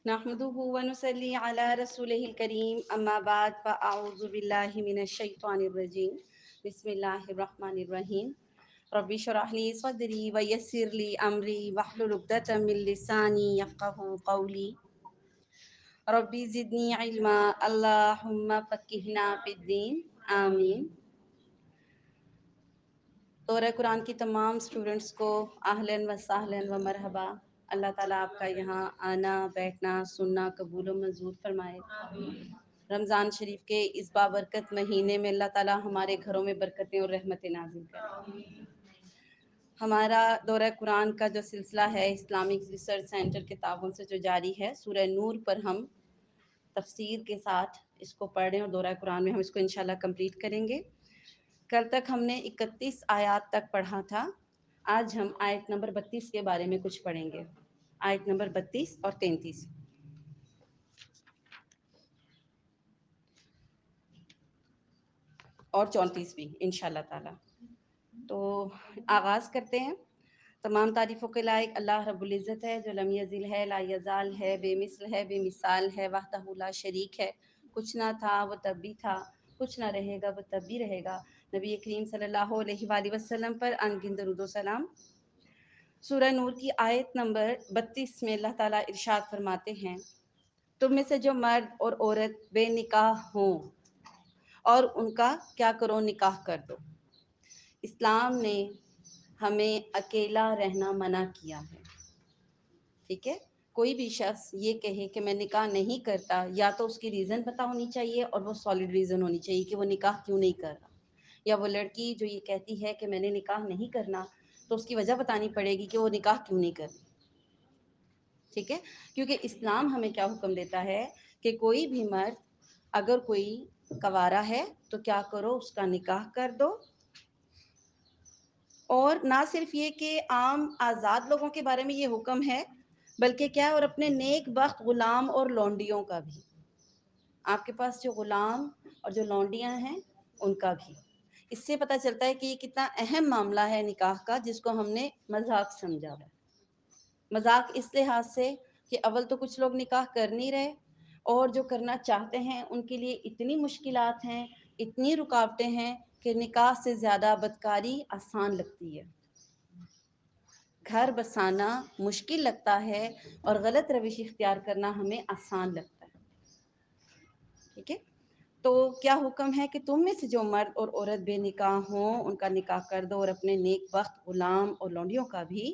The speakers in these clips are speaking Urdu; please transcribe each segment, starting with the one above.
نحمده ونصلي على رسوله الكريم اما بعد فاعوذ بالله من الشيطان الرجيم بسم الله الرحمن الرحيم ربي اشرح لي صدري ويسر لي امري واحلل عقدة من لساني يفقهوا قولي ربي زدني علما اللهم فقهنا في الدين آمین۔ دورہ قرآن کی تمام اسٹوڈنٹس کو اہلاً و سہلاً و مرحبا۔ اللہ تعالیٰ آپ کا یہاں آنا بیٹھنا سننا قبول و منظور فرمائے۔ رمضان شریف کے اس بابرکت مہینے میں اللہ تعالیٰ ہمارے گھروں میں برکتیں اور رحمتیں نازل کرے۔ ہمارا دورہ قرآن کا جو سلسلہ ہے اسلامک ریسرچ سینٹر کے تعاون سے جو جاری ہے، سورہ نور پر ہم تفسیر کے ساتھ اس کو پڑھ رہے ہیں اور دورہ قرآن میں ہم اس کو انشاءاللہ کمپلیٹ کریں گے۔ کل تک ہم نے 31 آیات تک پڑھا تھا، آج ہم آیت نمبر 32 کے بارے میں کچھ پڑھیں گے۔ آیت نمبر 32 اور 33 اور 34 بھی انشاءاللہ تعالی۔ تو آغاز کرتے ہیں۔ تمام تعریفوں کے لائق اللہ رب العزت ہے جو لم یزل ہے، لا یزال ہے، بے مثل ہے، بے مثال ہے، وحدہ لا شریک ہے۔ کچھ نہ تھا وہ تب بھی تھا، کچھ نہ رہے گا وہ تب بھی رہے گا۔ نبی کریم صلی اللہ علیہ وآلہ وسلم پر انگن درود و سلام۔ سورہ نور کی آیت نمبر 32 میں اللہ تعالیٰ ارشاد فرماتے ہیں، تم میں سے جو مرد اور عورت بے نکاح ہوں اور ان کا کیا کرو، نکاح کر دو۔ اسلام نے ہمیں اکیلا رہنا منع کیا ہے، ٹھیک ہے؟ کوئی بھی شخص یہ کہے کہ میں نکاح نہیں کرتا، یا تو اس کی ریزن پتہ ہونی چاہیے اور وہ سالڈ ریزن ہونی چاہیے کہ وہ نکاح کیوں نہیں کر رہا، یا وہ لڑکی جو یہ کہتی ہے کہ میں نے نکاح نہیں کرنا تو اس کی وجہ بتانی پڑے گی کہ وہ نکاح کیوں نہیں کر رہی، ٹھیک ہے؟ کیونکہ اسلام ہمیں کیا حکم دیتا ہے کہ کوئی بھی مرد اگر کوئی کنوارا ہے تو کیا کرو، اس کا نکاح کر دو۔ اور نہ صرف یہ کہ عام آزاد لوگوں کے بارے میں یہ حکم ہے، بلکہ کیا ہے، اور اپنے نیک بخت غلام اور لونڈیوں کا بھی، آپ کے پاس جو غلام اور جو لونڈیاں ہیں ان کا بھی۔ اس سے پتہ چلتا ہے کہ یہ کتنا اہم معاملہ ہے نکاح کا، جس کو ہم نے مذاق سمجھا ہے۔ مذاق اس لحاظ سے کہ اول تو کچھ لوگ نکاح کر نہیں رہے، اور جو کرنا چاہتے ہیں ان کے لیے اتنی مشکلات ہیں، اتنی رکاوٹیں ہیں کہ نکاح سے زیادہ بدکاری آسان لگتی ہے۔ گھر بسانا مشکل لگتا ہے اور غلط روش اختیار کرنا ہمیں آسان لگتا ہے، ٹھیک ہے؟ تو کیا حکم ہے کہ تم میں سے جو مرد اور عورت بے نکاح ہوں ان کا نکاح کر دو، اور اپنے نیک بخت غلام اور لونڈیوں کا بھی۔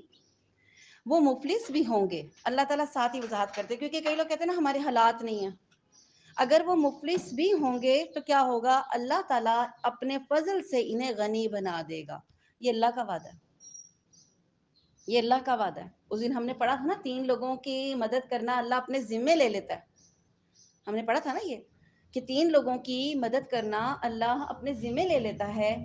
وہ مفلس بھی ہوں گے، اللہ تعالیٰ ساتھ ہی وضاحت کرتے ہیں، کیونکہ کئی لوگ کہتے ہیں نا ہمارے حالات نہیں ہیں۔ اگر وہ مفلس بھی ہوں گے تو کیا ہوگا، اللہ تعالیٰ اپنے فضل سے انہیں غنی بنا دے گا۔ یہ اللہ کا وعدہ ہے، یہ اللہ کا وعدہ ہے۔ اس دن ہم نے پڑھا تھا نا، 3 لوگوں کی مدد کرنا اللہ اپنے ذمے لے لیتا ہے۔ ہم نے پڑھا تھا نا یہ کہ 3 لوگوں کی مدد کرنا اللہ اپنے ذمے لے لیتا ہے۔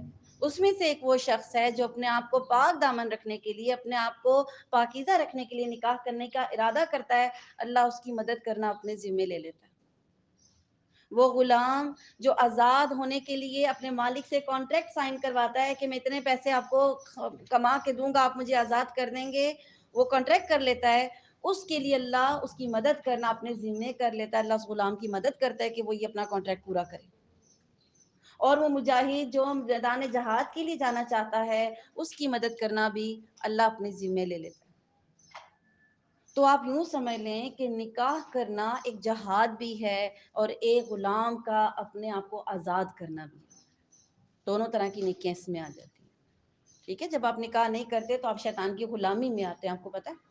اس میں سے ایک وہ شخص ہے جو اپنے آپ کو پاک دامن رکھنے کے لیے، اپنے آپ کو پاکیزہ رکھنے کے لیے نکاح کرنے کا ارادہ کرتا ہے، اللہ اس کی مدد کرنا اپنے ذمے لے لیتا ہے۔ وہ غلام جو آزاد ہونے کے لیے اپنے مالک سے کانٹریکٹ سائن کرواتا ہے کہ میں اتنے پیسے آپ کو کما کے دوں گا، آپ مجھے آزاد کر دیں گے، وہ کانٹریکٹ کر لیتا ہے، اس کے لیے اللہ اس کی مدد کرنا اپنے ذمے کر لیتا ہے۔ اللہ اس غلام کی مدد کرتا ہے کہ وہ یہ اپنا کانٹریکٹ پورا کرے۔ اور وہ مجاہد جو میدان جہاد کے لیے جانا چاہتا ہے، اس کی مدد کرنا بھی اللہ اپنے ذمے لے لیتا ہے۔ تو آپ یوں سمجھ لیں کہ نکاح کرنا ایک جہاد بھی ہے اور ایک غلام کا اپنے آپ کو آزاد کرنا بھی ہے۔ دونوں طرح کی نیکیاں اس میں آ جاتی ہیں، ٹھیک ہے؟ جب آپ نکاح نہیں کرتے تو آپ شیطان کی غلامی میں آتے ہیں، آپ کو پتہ ہے؟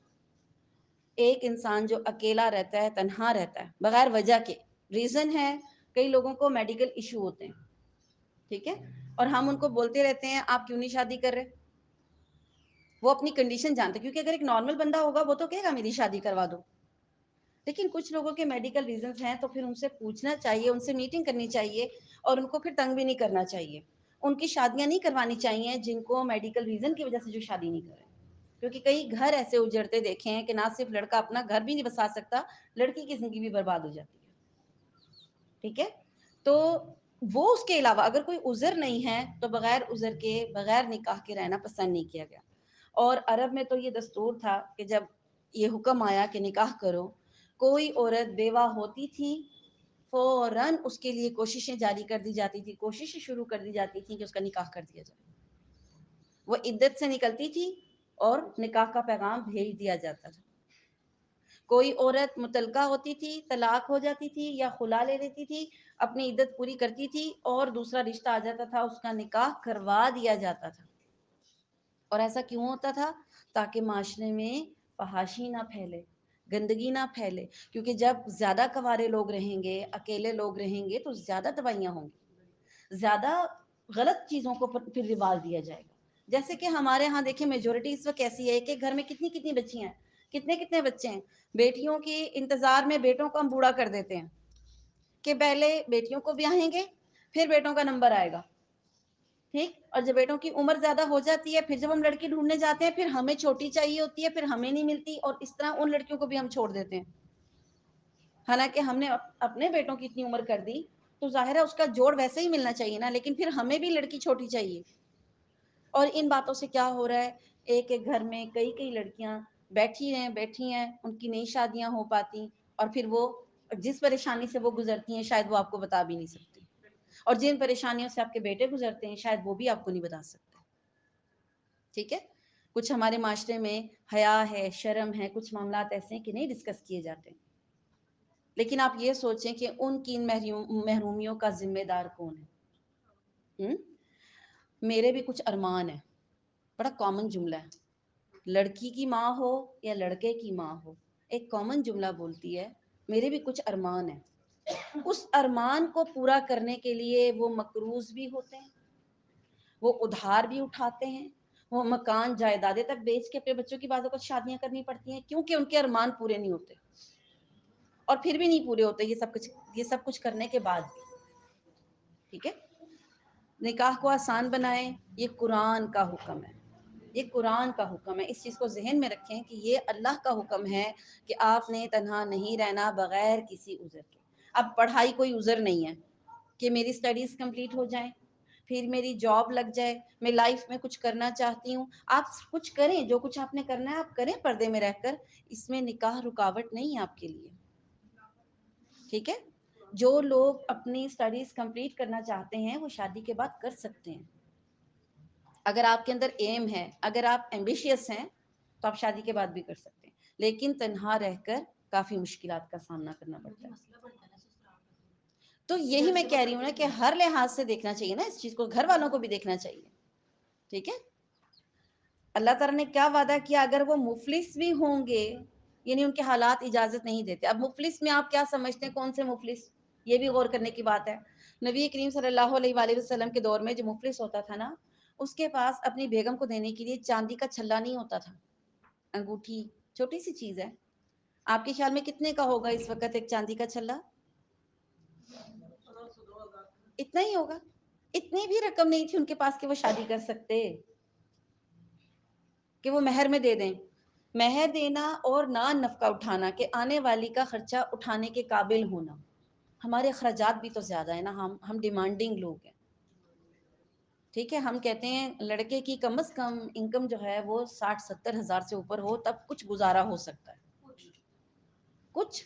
ایک انسان جو اکیلا رہتا ہے، تنہا رہتا ہے بغیر وجہ کے، ریزن ہے کئی لوگوں کو میڈیکل ایشو ہوتے ہیں، ٹھیک ہے؟ اور ہم ان کو بولتے رہتے ہیں آپ کیوں نہیں شادی کر رہے؟ وہ اپنی کنڈیشن جانتے ہیں، کیونکہ اگر ایک نارمل بندہ ہوگا وہ تو کہے گا میری شادی کروا دو، لیکن کچھ لوگوں کے میڈیکل ریزنز ہیں تو پھر ان سے پوچھنا چاہیے، ان سے میٹنگ کرنی چاہیے، اور ان کو پھر تنگ بھی نہیں کرنا چاہیے۔ ان کی شادیاں نہیں کروانی چاہیے جن کو میڈیکل ریزن کی وجہ سے جو شادی نہیں کر رہے، کیونکہ کئی گھر ایسے اجڑتے دیکھے ہیں کہ نہ صرف لڑکا اپنا گھر بھی نہیں بسا سکتا، لڑکی کی زندگی بھی برباد ہو جاتی ہے، ٹھیک ہے؟ تو وہ اس کے علاوہ اگر کوئی عذر نہیں ہے تو بغیر عذر کے، بغیر نکاح کے رہنا پسند نہیں کیا گیا۔ اور عرب میں تو یہ دستور تھا کہ جب یہ حکم آیا کہ نکاح کرو، کوئی عورت بیوہ ہوتی تھی فوراً اس کے لیے کوششیں جاری کر دی جاتی تھی، کوششیں شروع کر دی جاتی تھیں کہ اس کا نکاح کر دیا جائے. وہ عدت سے نکلتی تھی اور نکاح کا پیغام بھیج دیا جاتا تھا. کوئی عورت مطلقہ ہوتی تھی، طلاق ہو جاتی تھی یا خلا لے لیتی تھی، اپنی عدت پوری کرتی تھی اور دوسرا رشتہ آ جاتا تھا، اس کا نکاح کروا دیا جاتا تھا. اور ایسا کیوں ہوتا تھا؟ تاکہ معاشرے میں فحاشی نہ پھیلے، گندگی نہ پھیلے. کیونکہ جب زیادہ کنوارے لوگ رہیں گے، اکیلے لوگ رہیں گے تو زیادہ تباہیاں ہوں گی، زیادہ غلط چیزوں کو پھر رواج دیا جائے گا. جیسے کہ ہمارے ہاں دیکھیں میجورٹی اس وقت ایسی ہے کہ گھر میں کتنی کتنی بچیاں ہیں، کتنے کتنے بچے ہیں. بیٹیوں کے انتظار میں بیٹوں کو ہم بوڑھا کر دیتے ہیں کہ پہلے بیٹیوں کو بیاہیں گے پھر بیٹوں کا نمبر آئے گا. ٹھیک. اور جب بیٹوں کی عمر زیادہ ہو جاتی ہے، پھر جب ہم لڑکی ڈھونڈنے جاتے ہیں پھر ہمیں چھوٹی چاہیے ہوتی ہے، پھر ہمیں نہیں ملتی، اور اس طرح ان لڑکیوں کو بھی ہم چھوڑ دیتے ہیں. حالانکہ ہم نے اپنے بیٹوں کی اتنی عمر کر دی تو ظاہر ہے اس کا جوڑ ویسے ہی ملنا چاہیے نا، لیکن پھر ہمیں بھی لڑکی چھوٹی چاہیے. اور ان باتوں سے کیا ہو رہا ہے، ایک ایک گھر میں کئی کئی لڑکیاں بیٹھی ہیں، ان کی نئی شادیاں ہو پاتی، اور پھر وہ جس پریشانی سے وہ گزرتی ہیں شاید وہ آپ کو بتا بھی نہیں سکتی، اور جن پریشانیوں سے آپ کے بیٹے گزرتے ہیں شاید وہ بھی آپ کو نہیں بتا سکتے. ٹھیک ہے. کچھ ہمارے معاشرے میں حیا ہے، شرم ہے، کچھ معاملات ایسے ہیں کہ نہیں ڈسکس کیے جاتے. لیکن آپ یہ سوچیں کہ ان کی محرومیوں کا ذمہ دار کون ہے؟ میرے بھی کچھ ارمان ہیں، بڑا کامن جملہ ہے. لڑکی کی ماں ہو یا لڑکے کی ماں ہو، ایک کامن جملہ بولتی ہے میرے بھی کچھ ارمان ہیں. اس ارمان کو پورا کرنے کے لیے وہ مقروض بھی ہوتے ہیں، وہ ادھار بھی اٹھاتے ہیں، وہ مکان جائیدادیں تک بیچ کے اپنے بچوں کی بعض اوقات شادیاں کرنی پڑتی ہیں کیونکہ ان کے ارمان پورے نہیں ہوتے. اور پھر بھی نہیں پورے ہوتے یہ سب کچھ کرنے کے بعد بھی. ٹھیک ہے. نکاح کو آسان بنائیں، یہ قرآن کا حکم ہے، یہ قرآن کا حکم ہے. اس چیز کو ذہن میں رکھیں کہ یہ اللہ کا حکم ہے کہ آپ نے تنہا نہیں رہنا بغیر کسی عذر کے. اب پڑھائی کوئی عذر نہیں ہے کہ میری اسٹڈیز کمپلیٹ ہو جائیں، پھر میری جاب لگ جائے، میں لائف میں کچھ کرنا چاہتی ہوں. آپ کچھ کریں، جو کچھ آپ نے کرنا ہے آپ کریں پردے میں رہ کر، اس میں نکاح رکاوٹ نہیں ہے آپ کے لیے. ٹھیک ہے. جو لوگ اپنی اسٹڈیز کمپلیٹ کرنا چاہتے ہیں وہ شادی کے بعد کر سکتے ہیں. اگر آپ کے اندر ایم ہے، اگر آپ ایمبیشیس ہیں تو آپ شادی کے بعد بھی کر سکتے ہیں، لیکن تنہا رہ کر کافی مشکلات کا سامنا کرنا پڑتا ہے. تو یہی میں کہہ رہی ہوں نا کہ ہر لحاظ سے دیکھنا چاہیے نا اس چیز کو، گھر والوں کو بھی دیکھنا چاہیے. ٹھیک ہے. اللہ تعالیٰ نے کیا وعدہ کیا، اگر وہ مفلس بھی ہوں گے، یعنی ان کے حالات اجازت نہیں دیتے. اب مفلس میں آپ کیا سمجھتے ہیں، کون سے مفلس، یہ بھی غور کرنے کی بات ہے. نبی کریم صلی اللہ علیہ وآلہ وسلم کے دور میں جو مفلس ہوتا تھا نا، اس کے پاس اپنی بیگم کو دینے کے لیے چاندی کا چھلا نہیں ہوتا تھا، انگوٹھی چھوٹی سی چیز ہے. آپ کے خیال میں کتنے کا ہوگا اس وقت ایک چاندی کا چھلا؟ اتنا ہی ہوگا. اتنی بھی رقم نہیں تھی ان کے پاس کہ وہ شادی کر سکتے، کہ وہ مہر میں دے دیں. مہر دینا اور نان نفقہ اٹھانا، کہ آنے والی کا خرچہ اٹھانے کے قابل ہونا. ہمارے اخراجات بھی تو زیادہ ہیں نا، ہم ڈیمانڈنگ لوگ ہیں. ٹھیک ہے. ہم کہتے ہیں لڑکے کی کم از کم انکم جو ہے وہ 60-70 ہزار سے اوپر ہو تب کچھ گزارا ہو سکتا ہے. کچھ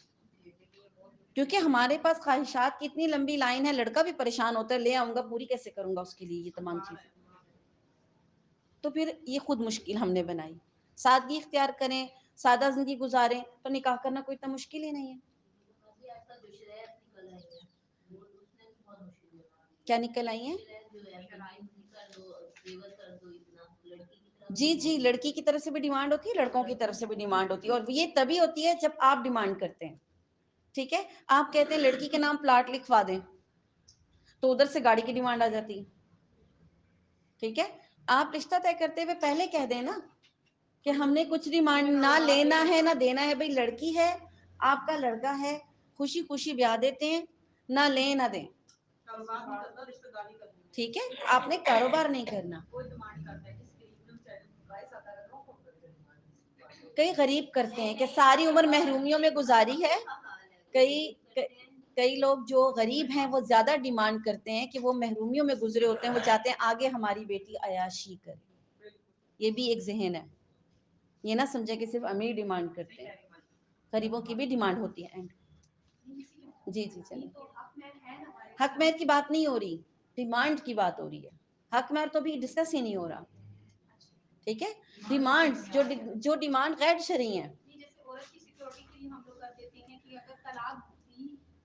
کیونکہ ہمارے پاس خواہشات کی اتنی لمبی لائن ہے، لڑکا بھی پریشان ہوتا ہے، لے آؤں گا پوری کیسے کروں گا اس کے لیے یہ تمام چیزیں. تو پھر یہ خود مشکل ہم نے بنائی. سادگی اختیار کریں، سادہ زندگی گزاریں تو نکاح کرنا کوئی اتنا مشکل ہی نہیں ہے. کیا نکل آئی ہیں؟ جی جی، لڑکی کی طرف سے بھی ڈیمانڈ ہوتی ہے، لڑکوں کی طرف سے بھی ڈیمانڈ ہوتی ہے، اور یہ تبھی ہوتی ہے جب آپ ڈیمانڈ کرتے ہیں. ٹھیک ہے. آپ کہتے ہیں لڑکی کے نام پلاٹ لکھوا دیں تو ادھر سے گاڑی کی ڈیمانڈ آ جاتی ہے. ٹھیک ہے. آپ رشتہ طے کرتے ہوئے پہلے کہہ دیں نا کہ ہم نے کچھ ڈیمانڈ نہ لینا ہے نہ دینا ہے. بھائی لڑکی ہے، آپ کا لڑکا ہے، خوشی خوشی بیاہ دیتے ہیں، نہ لیں نہ دیں. ٹھیک ہے. آپ نے کاروبار نہیں کرنا. کئی غریب کرتے ہیں کہ ساری عمر محرومیوں میں گزاری ہے. کئی لوگ جو غریب ہیں وہ زیادہ ڈیمانڈ کرتے ہیں کہ وہ محرومیوں میں گزرے ہوتے ہیں، وہ چاہتے ہیں آگے ہماری بیٹی عیاشی کرے. یہ بھی ایک ذہن ہے. یہ نہ سمجھے کہ صرف امیر ڈیمانڈ کرتے ہیں. غریبوں کی بھی ڈیمانڈ ہوتی ہے. جی جی چلیں. حق مہر کی بات نہیں ہو رہی, ڈیمانڈ کی بات ہو رہی ہے. حق مہر تو بھی ڈسکس ہی نہیں ہو رہا. ٹھیک ہے, ڈیمانڈ جو ڈیمانڈ غیر شرعی ہیں.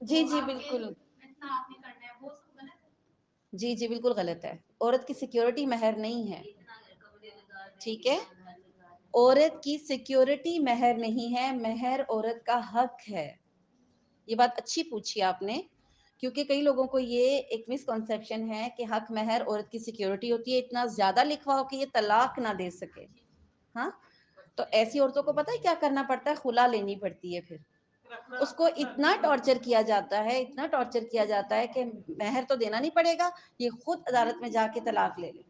جی جی بالکل, جی جی بالکل غلط ہے. عورت کی سیکیورٹی مہر نہیں ہے. ٹھیک ہے, عورت کی سیکیورٹی مہر نہیں ہے, مہر عورت کا حق ہے. یہ بات اچھی پوچھی آپ نے, کیونکہ کئی لوگوں کو یہ ایک مسکنسیپشن ہے کہ حق مہر عورت کی سیکیورٹی ہوتی ہے, اتنا زیادہ لکھوا ہو کہ یہ طلاق نہ دے سکے. ہاں, تو ایسی عورتوں کو پتہ ہے کیا کرنا پڑتا ہے, خلا لینی پڑتی ہے. پھر اس کو اتنا ٹارچر کیا جاتا ہے, اتنا ٹارچر کیا جاتا ہے کہ مہر تو دینا نہیں پڑے گا, یہ خود عدالت میں جا کے طلاق لے لے.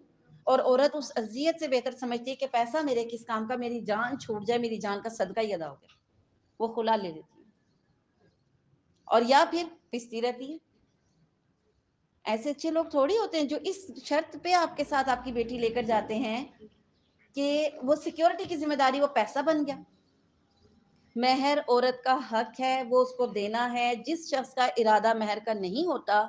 اور عورت اس اذیت سے بہتر سمجھتی ہے کہ پیسہ میرے کس کام کا, میری جان چھوٹ جائے, میری جان کا صدقہ ہی ادا ہو گیا, وہ خلا لے لیتی ہے اور یا پھر پستی رہتی ہے. ایسے اچھے لوگ تھوڑی ہوتے ہیں جو اس شرط پہ آپ کے ساتھ آپ کی بیٹی لے کر جاتے ہیں کہ وہ سیکیورٹی کی ذمہ داری, وہ پیسہ بن گیا. مہر عورت کا حق ہے, وہ اس کو دینا ہے. جس شخص کا ارادہ مہر کا نہیں ہوتا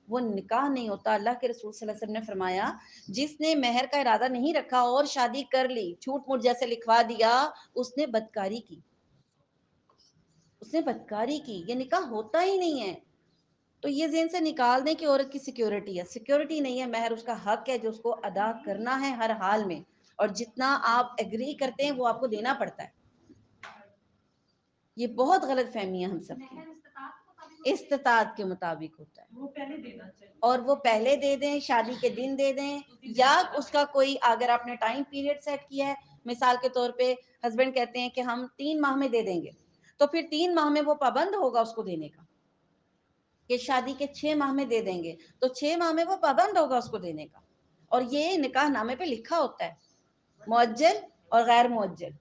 وہ نکاح نہیں ہوتا. اللہ کے رسول صلی اللہ علیہ وسلم نے فرمایا, جس نے مہر کا ارادہ نہیں رکھا اور شادی کر لی, جھوٹ موٹ جیسے لکھوا دیا, اس نے بدکاری کی, اس نے بدکاری کی. یہ نکاح ہوتا ہی نہیں ہے. تو یہ ذہن سے نکال دیں کہ عورت کی سیکیورٹی ہے, سیکیورٹی نہیں ہے. مہر اس کا حق ہے جو اس کو ادا کرنا ہے ہر حال میں, اور جتنا آپ ایگری کرتے ہیں وہ آپ کو دینا پڑتا ہے. یہ بہت غلط فہمی ہے ہم سب کی. استطاعت کے مطابق ہوتا ہے, اور وہ پہلے دے دیں, شادی کے دن دے دیں, یا اس کا کوئی, اگر آپ نے ٹائم پیریڈ سیٹ کیا ہے, مثال کے طور پہ ہسبینڈ کہتے ہیں کہ ہم 3 ماہ میں دے دیں گے, تو پھر 3 ماہ میں وہ پابند ہوگا اس کو دینے کا. کہ شادی کے 6 ماہ میں دے دیں گے, تو 6 ماہ میں وہ پابند ہوگا اس کو دینے کا. اور یہ نکاح نامے پہ لکھا ہوتا ہے, مؤجل اور غیر مؤجل.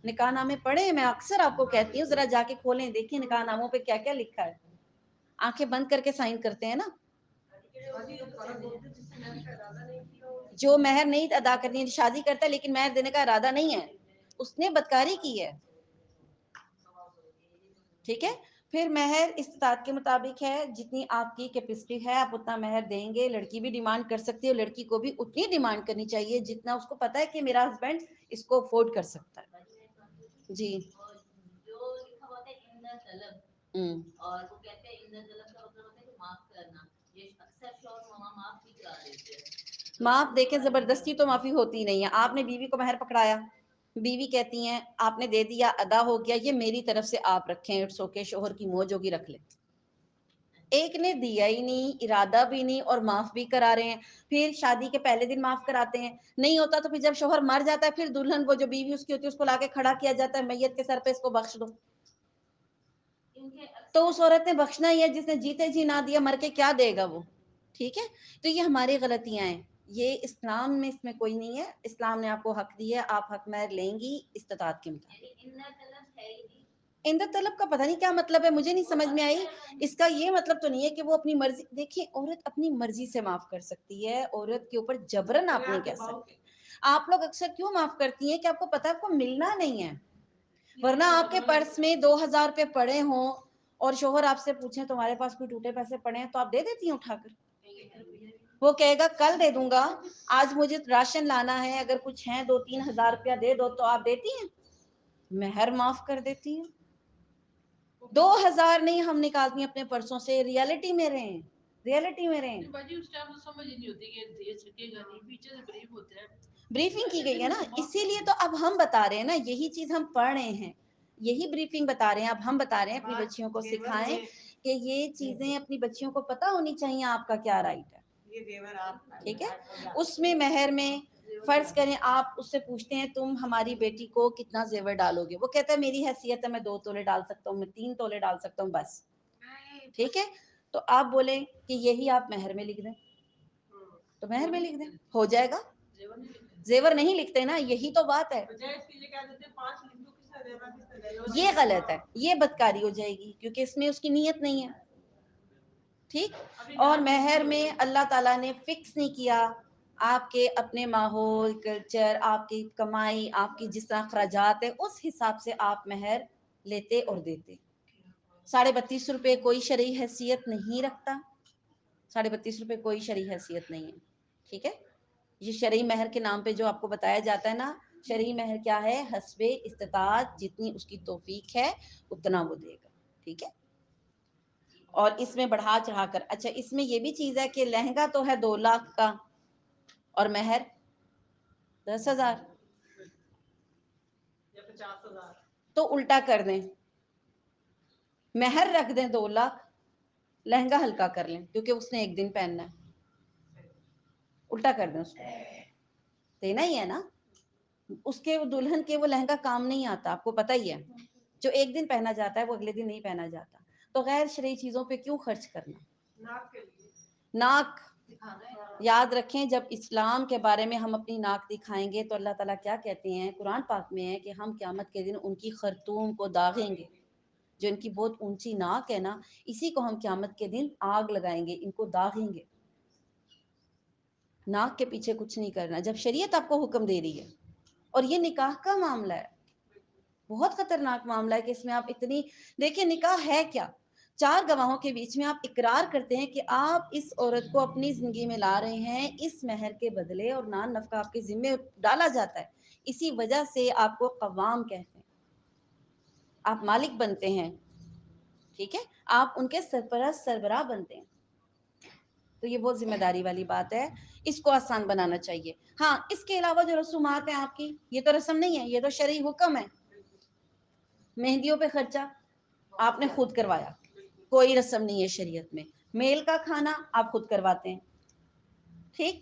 نکاح نامے پڑھے, میں اکثر آپ کو کہتی ہوں, ذرا جا کے کھولیں, دیکھیں نکاح ناموں پہ کیا کیا لکھا ہے. آنکھیں بند کر کے سائن کرتے ہیں نا. جو مہر نہیں ادا کرنی, شادی کرتا ہے لیکن مہر دینے کا ارادہ نہیں ہے, اس نے بدکاری کی ہے. ٹھیک ہے, پھر مہر استطاعت کے مطابق ہے, جتنی آپ کی کیپیسٹی ہے آپ اتنا مہر دیں گے. لڑکی بھی ڈیمانڈ کر سکتی ہے, لڑکی کو بھی اتنی ڈیمانڈ کرنی چاہیے جتنا اس کو پتا ہے کہ میرا ہسبینڈ اس کو افورڈ کر سکتا ہے. جی, اور وہ کہتے ہیں اندر طلب کا مطلب ہوتا ہے کہ معاف کرنا. یہ اکثر شوہر ماما معاف بھی کرا دیتے ہیں. معاف دیکھیں, زبردستی تو معافی ہوتی نہیں ہے. آپ نے بیوی کو مہر پکڑایا, بیوی کہتی ہیں آپ نے دے دیا, ادا ہو گیا, یہ میری طرف سے آپ رکھیں, اٹس اوکے, شوہر کی موج ہوگی رکھ لیں. ایک نے دیا ہی نہیں, ارادہ بھی نہیں, اور معاف بھی کرا رہے ہیں. پھر شادی کے پہلے دن معاف کراتے ہیں, نہیں ہوتا تو پھر جب شوہر مر جاتا ہے, پھر دلہن وہ جو بیوی اس کی ہوتی ہے اس کو لا کے کھڑا کیا جاتا ہے میت کے سر پہ, اس کو بخش دو. تو اس عورت نے بخشنا ہی ہے جس نے جیتے جی نہ دیا, مر کے کیا دے گا وہ. ٹھیک ہے, تو یہ ہماری غلطیاں ہیں. یہ اسلام میں اس میں کوئی نہیں ہے. اسلام نے آپ کو حق دی ہے, آپ حق مہر لیں گی استطاعت کے مطابق. اندر طلب کا پتہ نہیں کیا مطلب ہے, مجھے نہیں سمجھ میں آئی. اس کا یہ مطلب تو نہیں ہے کہ وہ اپنی مرضی, دیکھیں عورت اپنی مرضی سے معاف کر سکتی ہے, عورت کے اوپر جبرن آپ نہیں کہہ سکتے. آپ لوگ اکثر کیوں معاف کرتی ہیں کہ آپ کو پتہ ہے آپ کو ملنا نہیں ہے. ورنہ آپ کے پرس میں 2000 روپے پڑے ہوں اور شوہر آپ سے پوچھیں تمہارے پاس کوئی ٹوٹے پیسے پڑے ہیں, تو آپ دے دیتی ہیں اٹھا کر. وہ کہے گا کل دے دوں گا, آج مجھے راشن لانا ہے, اگر کچھ ہیں 2-3 ہزار روپیہ دے دو, تو آپ دیتی ہیں, مہر معاف کر دیتی ہیں. 2000 نہیں ہم نکالتی ہیں اپنے پرسوں سے, ریالٹی میں رہیں, ریالٹی میں رہیں. بریفنگ کی گئی ہے نا, اسی لیے تو اب ہم بتا رہے ہیں نا, یہی چیز ہم پڑھ رہے ہیں, یہی بریفنگ بتا رہے ہیں. اب ہم بتا رہے ہیں اپنی بچیوں کو سکھائیں کہ یہ چیزیں اپنی بچیوں کو پتہ ہونی چاہیے آپ کا کیا رائٹ ہے. ٹھیک ہے, اس میں مہر میں فرض کریں آپ اس سے پوچھتے ہیں تم ہماری بیٹی کو کتنا زیور ڈالو گے, وہ کہتا ہے میری حیثیت ہے میں 2 تولے ڈال سکتا ہوں, میں 3 تولے ڈال سکتا ہوں بس. ٹھیک ہے, تو آپ بولیں کہ یہی آپ مہر میں لکھ دیں, تو مہر میں لکھ دیں, ہو جائے گا. زیور نہیں لکھتے نا, یہی تو بات ہے. یہ غلط ہے, یہ بدکاری ہو جائے گی, کیونکہ اس میں اس کی نیت نہیں ہے. ٹھیک, اور مہر میں اللہ تعالیٰ نے فکس نہیں کیا, آپ کے اپنے ماحول, کلچر, آپ کی کمائی, آپ کی جس طرح اخراجات ہے, اس حساب سے آپ مہر لیتے اور دیتے. 32.5 روپے کوئی شرعی حیثیت نہیں رکھتا. 32.5 روپے کوئی شرعی حیثیت نہیں ہے. ٹھیک ہے. یہ شرعی مہر کے نام پہ جو آپ کو بتایا جاتا ہے نا، شرعی مہر کیا ہے؟ حسب استطاعت، جتنی اس کی توفیق ہے اتنا وہ دے گا. ٹھیک ہے. اور اس میں بڑھا چڑھا کر، اچھا اس میں یہ بھی چیز ہے کہ لہنگا تو ہے 2 لاکھ کا اور مہر 10,000، تو الٹا کر دیں، مہر رکھ دیں 2 لاکھ، لہنگا ہلکا کر لیں کیونکہ اس نے ایک دن پہننا ہے. الٹا کر دیں، اس کو دینا ہی ہے نا. اس کے دلہن کے وہ لہنگا کام نہیں آتا، آپ کو پتہ ہی ہے. جو ایک دن پہنا جاتا ہے وہ اگلے دن نہیں پہنا جاتا. تو غیر شرعی چیزوں پہ کیوں خرچ کرنا؟ ناک یاد رکھیں، جب اسلام کے بارے میں ہم اپنی ناک دکھائیں گے تو اللہ تعالیٰ کیا کہتے ہیں قرآن پاک میں ہے کہ ہم قیامت کے دن ان کی خرطوم کو داغیں گے. جو ان کی بہت اونچی ناک ہے نا، اسی کو ہم قیامت کے دن آگ لگائیں گے، ان کو داغیں گے. ناک کے پیچھے کچھ نہیں کرنا جب شریعت آپ کو حکم دے رہی ہے. اور یہ نکاح کا معاملہ ہے، بہت خطرناک معاملہ ہے کہ اس میں آپ اتنی دیکھیں. نکاح ہے کیا؟ 4 گواہوں کے بیچ میں آپ اقرار کرتے ہیں کہ آپ اس عورت کو اپنی زندگی میں لا رہے ہیں اس مہر کے بدلے، اور نان نفقہ آپ کے ذمے ڈالا جاتا ہے. اسی وجہ سے آپ کو قوام کہتے ہیں، آپ مالک بنتے ہیں. ٹھیک ہے. آپ ان کے سرپرست سربراہ بنتے ہیں. تو یہ بہت ذمہ داری والی بات ہے، اس کو آسان بنانا چاہیے. ہاں، اس کے علاوہ جو رسومات ہیں آپ کی، یہ تو رسم نہیں ہے، یہ تو شرعی حکم ہے. مہندیوں پہ خرچہ آپ نے خود کروایا، کوئی رسم نہیں ہے شریعت میں. میل کا کھانا آپ خود کرواتے ہیں. ٹھیک.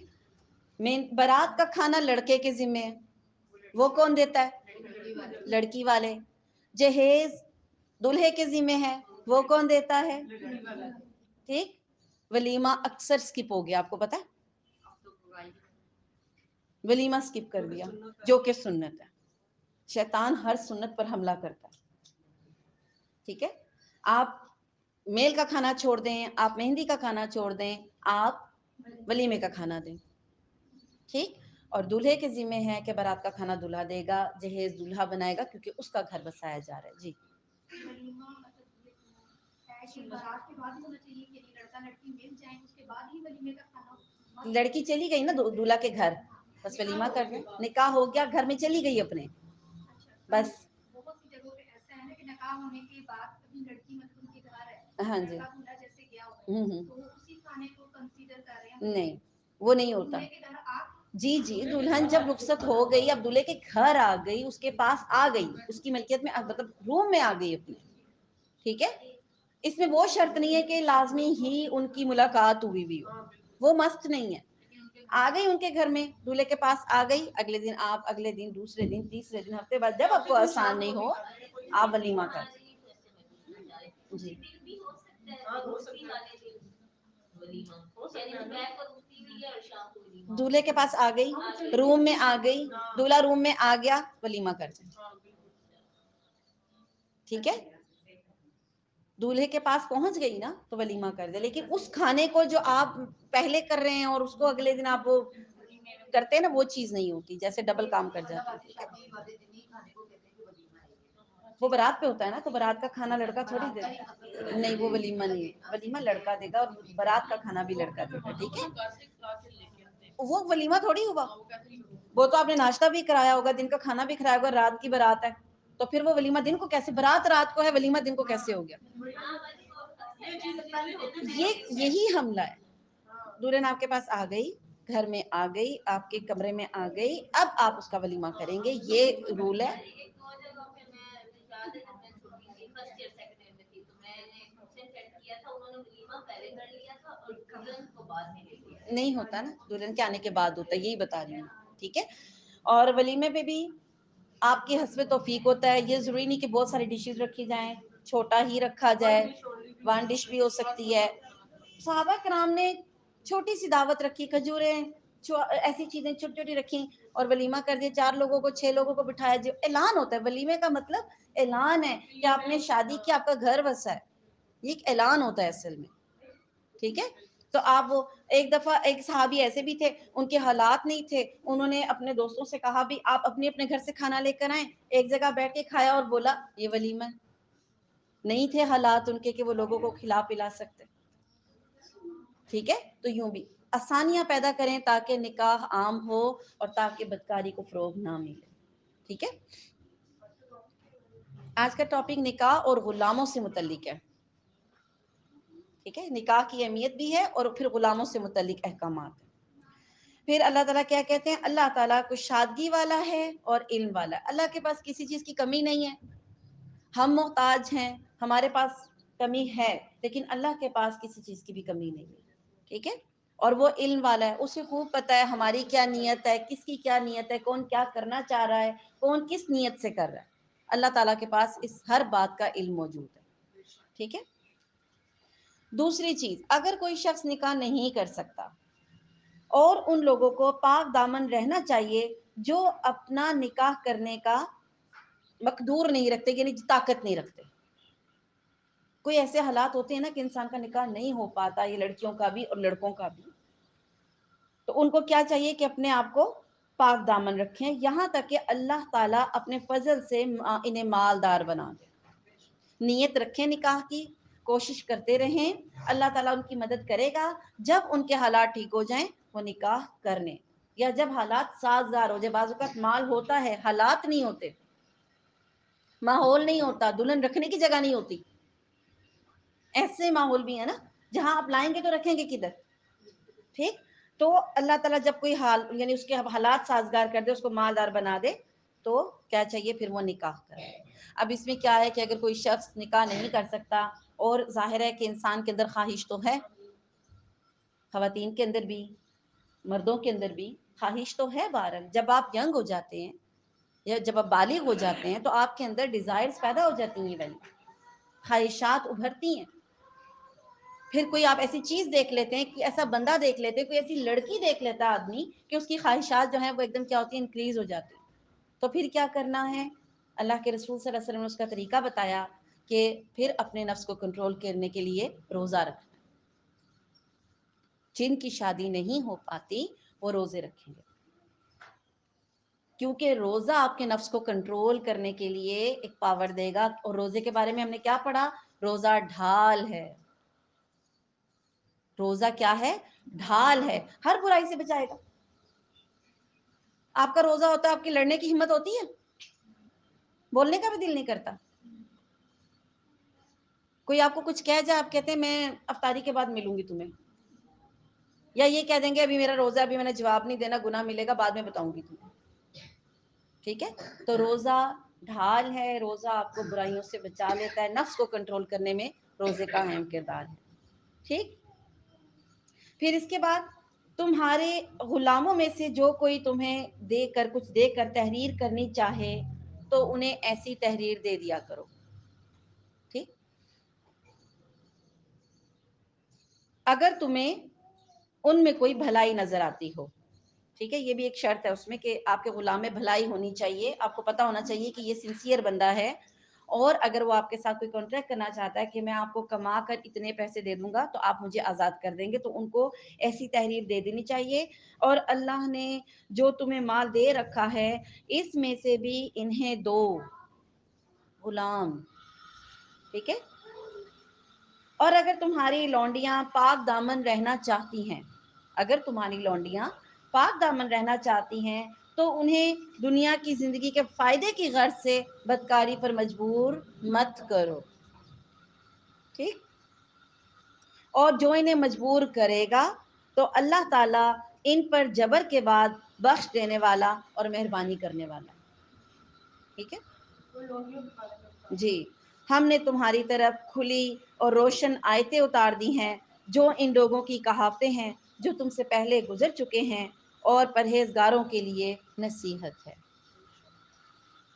بارات کا کھانا لڑکے کے ذمے ہے، وہ کون دیتا ہے؟ لڑکی والے. جہیز دلہے کے ذمے ہے، وہ کون دیتا ہے؟ ٹھیک. ولیمہ اکثر سکپ ہو گیا، آپ کو پتا ہے؟ ولیمہ سکپ کر دیا جو کہ سنت ہے. شیطان ہر سنت پر حملہ کرتا ہے. ٹھیک ہے. آپ میل کا کھانا چھوڑ دیں، آپ مہندی کا کھانا چھوڑ دیں، آپ ولیمے کا کھانا دیں. ٹھیک. اور دولہے کے ذمہ ہے کہ بارات کا کھانا دولہا دے گا، جہیز دولہا بنائے گا کیونکہ اس کا گھر بسایا جا رہا ہے. جی. لڑکی چلی گئی نا دولہا کے گھر، بس ولیمہ کر دیں، نکاح ہو گیا، گھر میں چلی گئی اپنے. بس بہت سی جگہوں پہ ایسا ہے نا کہ نکاح ہونے کے بعد کبھی لڑکی مطلب ان کے گھر ہے، ہاں جی، جیسے گیا ہو تو وہ اسی کھانے کو کنسیڈر کر رہے ہیں. نہیں، وہ نہیں ہوتا. جی جی، دلہن جب رخصت ہو گئی، اب دولہے کے گھر آ گئی، اس کے پاس آ گئی، اس کی ملکیت میں مطلب روم میں آ گئی اپنے. ٹھیک ہے. اس میں وہ شرط نہیں ہے کہ لازمی ہی ان کی ملاقات ہوئی بھی ہو، وہ مست نہیں ہے. آ گئی ان کے گھر میں، دولہے کے پاس آ گئی، اگلے دن آپ، اگلے دن، دوسرے دن، تیسرے دن، ہفتے بعد جب آپ کو آسان نہیں ہو آپ ولیمہ کر. جی. دولہے کے پاس آ گئی، روم میں آ گئی، دولہا روم میں آ گیا، ولیمہ کر دیں. ٹھیک ہے. دولہے کے پاس پہنچ گئی نا تو ولیمہ کر دے. لیکن اس کھانے کو جو آپ پہلے کر رہے ہیں اور اس کو اگلے دن آپ وہ کرتے ہیں نا، وہ چیز نہیں ہوتی، جیسے ڈبل کام کر جاتے ہیں. وہ بارات پہ ہوتا ہے نا، تو بارات کا کھانا لڑکا تھوڑی دے گا. نہیں، وہ ولیمہ نہیں ہے، ولیمہ لڑکا دے گا، اور بارات کا کھانا بھی لڑکا دے گا. ٹھیک ہے. وہ ولیمہ تھوڑی ہوا، وہ تو آپ نے ناشتہ بھی کرایا ہوگا، دن کا کھانا بھی کھلایا ہوگا، رات کی بارات ہے تو پھر وہ ولیمہ دن کو کیسے؟ بارات رات کو ہے، ولیمہ دن کو کیسے ہو گیا؟ یہی حملہ ہے. دلہن آپ کے پاس آ گئی، گھر میں آ گئی، آپ کے کمرے میں آ گئی، اب آپ اس کا ولیمہ کریں گے، یہ رول ہے. نہیں ہوتا نا، دلہن کے آنے کے بعد ہوتا ہے، یہی بتا رہی ہوں. ٹھیک ہے. اور ولیمے پہ بھی آپ کی حسب توفیق ہوتا ہے. یہ ضروری نہیں کہ بہت ساری ڈشز رکھی جائیں، چھوٹا ہی رکھا جائے، 1 ڈش بھی ہو سکتی ہے. صحابہ کرام نے چھوٹی سی دعوت رکھی، کھجوریں، ایسی چیزیں چھوٹی چھوٹی رکھی اور ولیمہ کر دیا. 4 لوگوں کو، 6 لوگوں کو بٹھایا. جو اعلان ہوتا ہے ولیمے کا مطلب اعلان ہے کہ آپ نے شادی کی، آپ کا گھر بسا ہے. یہ ایک اعلان ہوتا ہے اصل میں. ٹھیک ہے. تو آپ وہ ایک دفعہ ایک صحابی ایسے بھی تھے، ان کے حالات نہیں تھے، انہوں نے اپنے دوستوں سے کہا بھی آپ اپنے اپنے گھر سے کھانا لے کر آئیں. ایک جگہ بیٹھ کے کھایا اور بولا یہ ولیمہ ہے. نہیں تھے حالات ان کے کہ وہ لوگوں کو کھلا پلا سکتے. ٹھیک ہے, تو یوں بھی آسانیاں پیدا کریں تاکہ نکاح عام ہو اور تاکہ بدکاری کو فروغ نہ ملے. ٹھیک ہے, آج کا ٹاپک نکاح اور غلاموں سے متعلق ہے. ٹھیک ہے, نکاح کی اہمیت بھی ہے اور پھر غلاموں سے متعلق احکامات ہیں. پھر اللہ تعالیٰ کیا کہتے ہیں, اللہ تعالیٰ کشادگی والا ہے اور علم والا ہے. اللہ کے پاس کسی چیز کی کمی نہیں ہے. ہم محتاج ہیں, ہمارے پاس کمی ہے, لیکن اللہ کے پاس کسی چیز کی بھی کمی نہیں ہے. ٹھیک ہے, اور وہ علم والا ہے, اسے خوب پتہ ہے ہماری کیا نیت ہے, کس کی کیا نیت ہے, کون کیا کرنا چاہ رہا ہے, کون کس نیت سے کر رہا ہے. اللہ تعالیٰ کے پاس اس ہر بات کا علم موجود ہے. ٹھیک ہے, دوسری چیز, اگر کوئی شخص نکاح نہیں کر سکتا اور ان لوگوں کو پاک دامن رہنا چاہیے جو اپنا نکاح کرنے کا مقدور نہیں رکھتے, یعنی طاقت نہیں رکھتے. کوئی ایسے حالات ہوتے ہیں نا کہ انسان کا نکاح نہیں ہو پاتا, یہ لڑکیوں کا بھی اور لڑکوں کا بھی, تو ان کو کیا چاہیے کہ اپنے آپ کو پاک دامن رکھیں, یہاں تک کہ اللہ تعالیٰ اپنے فضل سے انہیں مالدار بنا دے. نیت رکھیں نکاح کی, کوشش کرتے رہیں, اللہ تعالیٰ ان کی مدد کرے گا. جب ان کے حالات ٹھیک ہو جائیں وہ نکاح کرنے, یا جب حالات سازگار ہو جائے. بعض اوقات مال ہوتا ہے, حالات نہیں ہوتے, ماحول نہیں ہوتا, دلہن رکھنے کی جگہ نہیں ہوتی. ایسے ماحول بھی ہے نا جہاں آپ لائیں گے تو رکھیں گے کدھر. ٹھیک, تو اللہ تعالیٰ جب کوئی حال یعنی اس کے حالات سازگار کر دے, اس کو مالدار بنا دے, تو کیا چاہیے پھر وہ نکاح کرے. اب اس میں کیا ہے کہ اگر کوئی شخص نکاح نہیں کر سکتا, اور ظاہر ہے کہ انسان کے اندر خواہش تو ہے, خواتین کے اندر بھی مردوں کے اندر بھی خواہش تو ہے. بہرحال جب آپ ینگ ہو جاتے ہیں یا جب آپ بالغ ہو جاتے ہیں تو آپ کے اندر ڈیزائرز پیدا ہو جاتی ہیں, والی خواہشات ابھرتی ہیں. پھر کوئی آپ ایسی چیز دیکھ لیتے ہیں, کہ ایسا بندہ دیکھ لیتے ہیں, کوئی ایسی لڑکی دیکھ لیتا ہے آدمی کہ اس کی خواہشات جو ہیں وہ ایک دم کیا ہوتی ہیں, انکریز ہو جاتی ہیں. تو پھر کیا کرنا ہے, اللہ کے رسول صلی اللہ علیہ وسلم نے اس کا طریقہ بتایا کہ پھر اپنے نفس کو کنٹرول کرنے کے لیے روزہ رکھنا. جن کی شادی نہیں ہو پاتی وہ روزے رکھیں گے, کیونکہ روزہ آپ کے نفس کو کنٹرول کرنے کے لیے ایک پاور دے گا. اور روزے کے بارے میں ہم نے کیا پڑھا, روزہ ڈھال ہے. روزہ کیا ہے, ڈھال ہے, ہر برائی سے بچائے گا. آپ کا روزہ ہوتا ہے, آپ کی لڑنے کی ہمت ہوتی ہے, بولنے کا بھی دل نہیں کرتا. کوئی آپ کو کچھ کہہ جائے, آپ کہتے ہیں میں افطاری کے بعد ملوں گی تمہیں, یا یہ کہہ دیں گے ابھی میرا روزہ, ابھی میں نے جواب نہیں دینا, گناہ ملے گا, بعد میں بتاؤں گی تمہیں. ٹھیک ہے, تو روزہ ڈھال ہے, روزہ آپ کو برائیوں سے بچا لیتا ہے, نفس کو کنٹرول کرنے میں روزے کا اہم کردار ہے. ٹھیک, پھر اس کے بعد تمہارے غلاموں میں سے جو کوئی تمہیں دے کر کچھ دے کر تحریر کرنی چاہے تو انہیں ایسی تحریر دے دیا کرو. ٹھیک, اگر تمہیں ان میں کوئی بھلائی نظر آتی ہو. ٹھیک ہے, یہ بھی ایک شرط ہے اس میں کہ آپ کے غلام میں بھلائی ہونی چاہیے, آپ کو پتہ ہونا چاہیے کہ یہ سنسیئر بندہ ہے. اور اگر وہ آپ کے ساتھ کوئی کانٹریکٹ کرنا چاہتا ہے کہ میں آپ کو کما کر اتنے پیسے دے دوں گا تو آپ مجھے آزاد کر دیں گے, تو ان کو ایسی تحریر دے دینی چاہیے. اور اللہ نے جو تمہیں مال دے رکھا ہے اس میں سے بھی انہیں دو غلام. ٹھیک ہے, اور اگر تمہاری لونڈیاں پاک دامن رہنا چاہتی ہیں, اگر تمہاری لونڈیاں پاک دامن رہنا چاہتی ہیں تو انہیں دنیا کی زندگی کے فائدے کی غرض سے بدکاری پر مجبور مت کرو. ٹھیک, اور جو انہیں مجبور کرے گا تو اللہ تعالیٰ ان پر جبر کے بعد بخش دینے والا اور مہربانی کرنے والا. ٹھیک ہے, جی, ہم نے تمہاری طرف کھلی اور روشن آیتیں اتار دی ہیں جو ان لوگوں کی کہاوتیں ہیں جو تم سے پہلے گزر چکے ہیں, اور پرہیزگاروں کے لیے نصیحت ہے.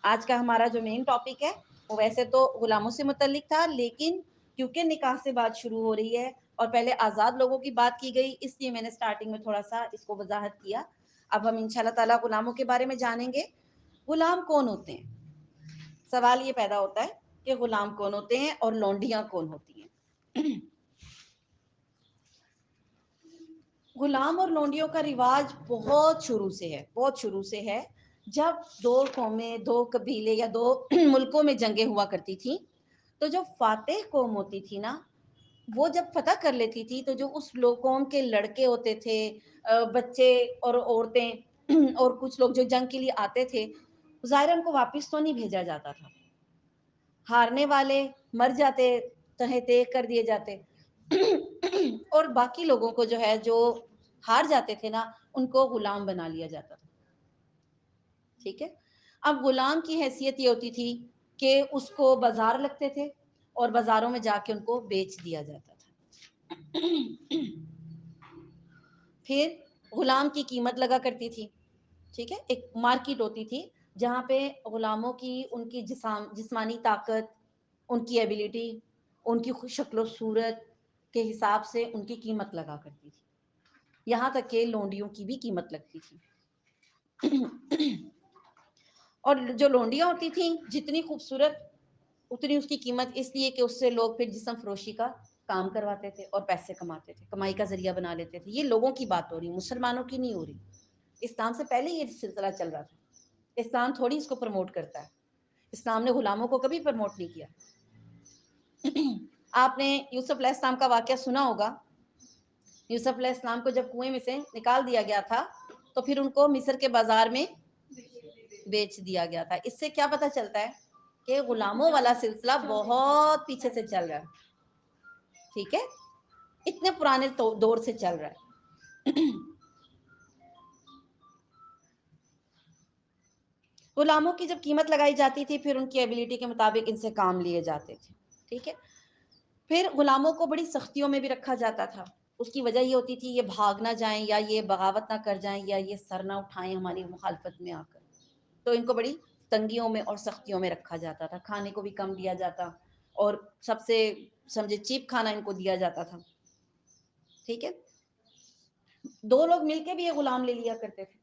آج کا ہمارا جو مین ٹاپک ہے وہ ویسے تو غلاموں سے متعلق تھا, لیکن کیونکہ نکاح سے بات شروع ہو رہی ہے اور پہلے آزاد لوگوں کی بات کی گئی, اس لیے میں نے سٹارٹنگ میں تھوڑا سا اس کو وضاحت کیا. اب ہم انشاءاللہ تعالیٰ غلاموں کے بارے میں جانیں گے. غلام کون ہوتے ہیں, سوال یہ پیدا ہوتا ہے کہ غلام کون ہوتے ہیں اور لونڈیاں کون ہوتی ہیں. غلام اور لونڈیوں کا رواج بہت شروع سے ہے, بہت شروع سے ہے. جب دو قومیں, دو قبیلے یا دو ملکوں میں جنگیں ہوا کرتی تھیں تو جو فاتح قوم ہوتی تھی نا، وہ جب فتح کر لیتی تھی تو جو اس قوم کے لڑکے ہوتے تھے، بچے اور عورتیں اور کچھ لوگ جو جنگ کے لیے آتے تھے، ظاہر ان کو واپس تو نہیں بھیجا جاتا تھا، ہارنے والے مر جاتے، تہیں تیغ کر دیے جاتے اور باقی لوگوں کو جو ہے جو ہار جاتے تھے نا، ان کو غلام بنا لیا جاتا تھا. ٹھیک ہے. اب غلام کی حیثیت یہ ہوتی تھی کہ اس کو بازار لگتے تھے اور بازاروں میں جا کے ان کو بیچ دیا جاتا تھا. پھر غلام کی قیمت لگا کرتی تھی. ٹھیک ہے. ایک مارکیٹ ہوتی تھی جہاں پہ غلاموں کی ان کی جسمانی طاقت، ان کی ایبیلٹی، ان کی شکل و صورت کے حساب سے ان کی قیمت لگا کرتی تھی. یہاں تک کہ لونڈیوں کی بھی قیمت لگتی تھی. اور جو لونڈیاں ہوتی تھیں جتنی خوبصورت اتنی اس کی قیمت، اس لیے کہ اس سے لوگ پھر جسم فروشی کا کام کرواتے تھے اور پیسے کماتے تھے، کمائی کا ذریعہ بنا لیتے تھے. یہ لوگوں کی بات ہو رہی، مسلمانوں کی نہیں ہو رہی. اسلام سے پہلے یہ سلسلہ چل رہا تھا. اسلام تھوڑی اس کو پروموٹ کرتا ہے. اسلام نے غلاموں کو کبھی پروموٹ نہیں کیا. آپ نے یوسف علیہ السلام کا واقعہ سنا ہوگا. یوسف علیہ السلام کو جب کنویں میں سے نکال دیا گیا تھا تو پھر ان کو مصر کے بازار میں بیچ دیا گیا تھا. اس سے کیا پتہ چلتا ہے کہ غلاموں والا سلسلہ بہت پیچھے سے چل رہا ہے. ٹھیک ہے. اتنے پرانے دور سے چل رہا ہے. غلاموں کی جب قیمت لگائی جاتی تھی پھر ان کی ایبیلٹی کے مطابق ان سے کام لیے جاتے تھے. ٹھیک ہے. پھر غلاموں کو بڑی سختیوں میں بھی رکھا جاتا تھا. اس کی وجہ یہ ہوتی تھی یہ بھاگ نہ جائیں یا یہ بغاوت نہ کر جائیں یا یہ سر نہ اٹھائیں ہماری مخالفت میں آ کر. تو ان کو بڑی تنگیوں میں اور سختیوں میں رکھا جاتا تھا. کھانے کو بھی کم دیا جاتا اور سب سے سمجھے چیپ کھانا ان کو دیا جاتا تھا. ٹھیک ہے. دو لوگ مل کے بھی یہ غلام لے لیا کرتے تھے.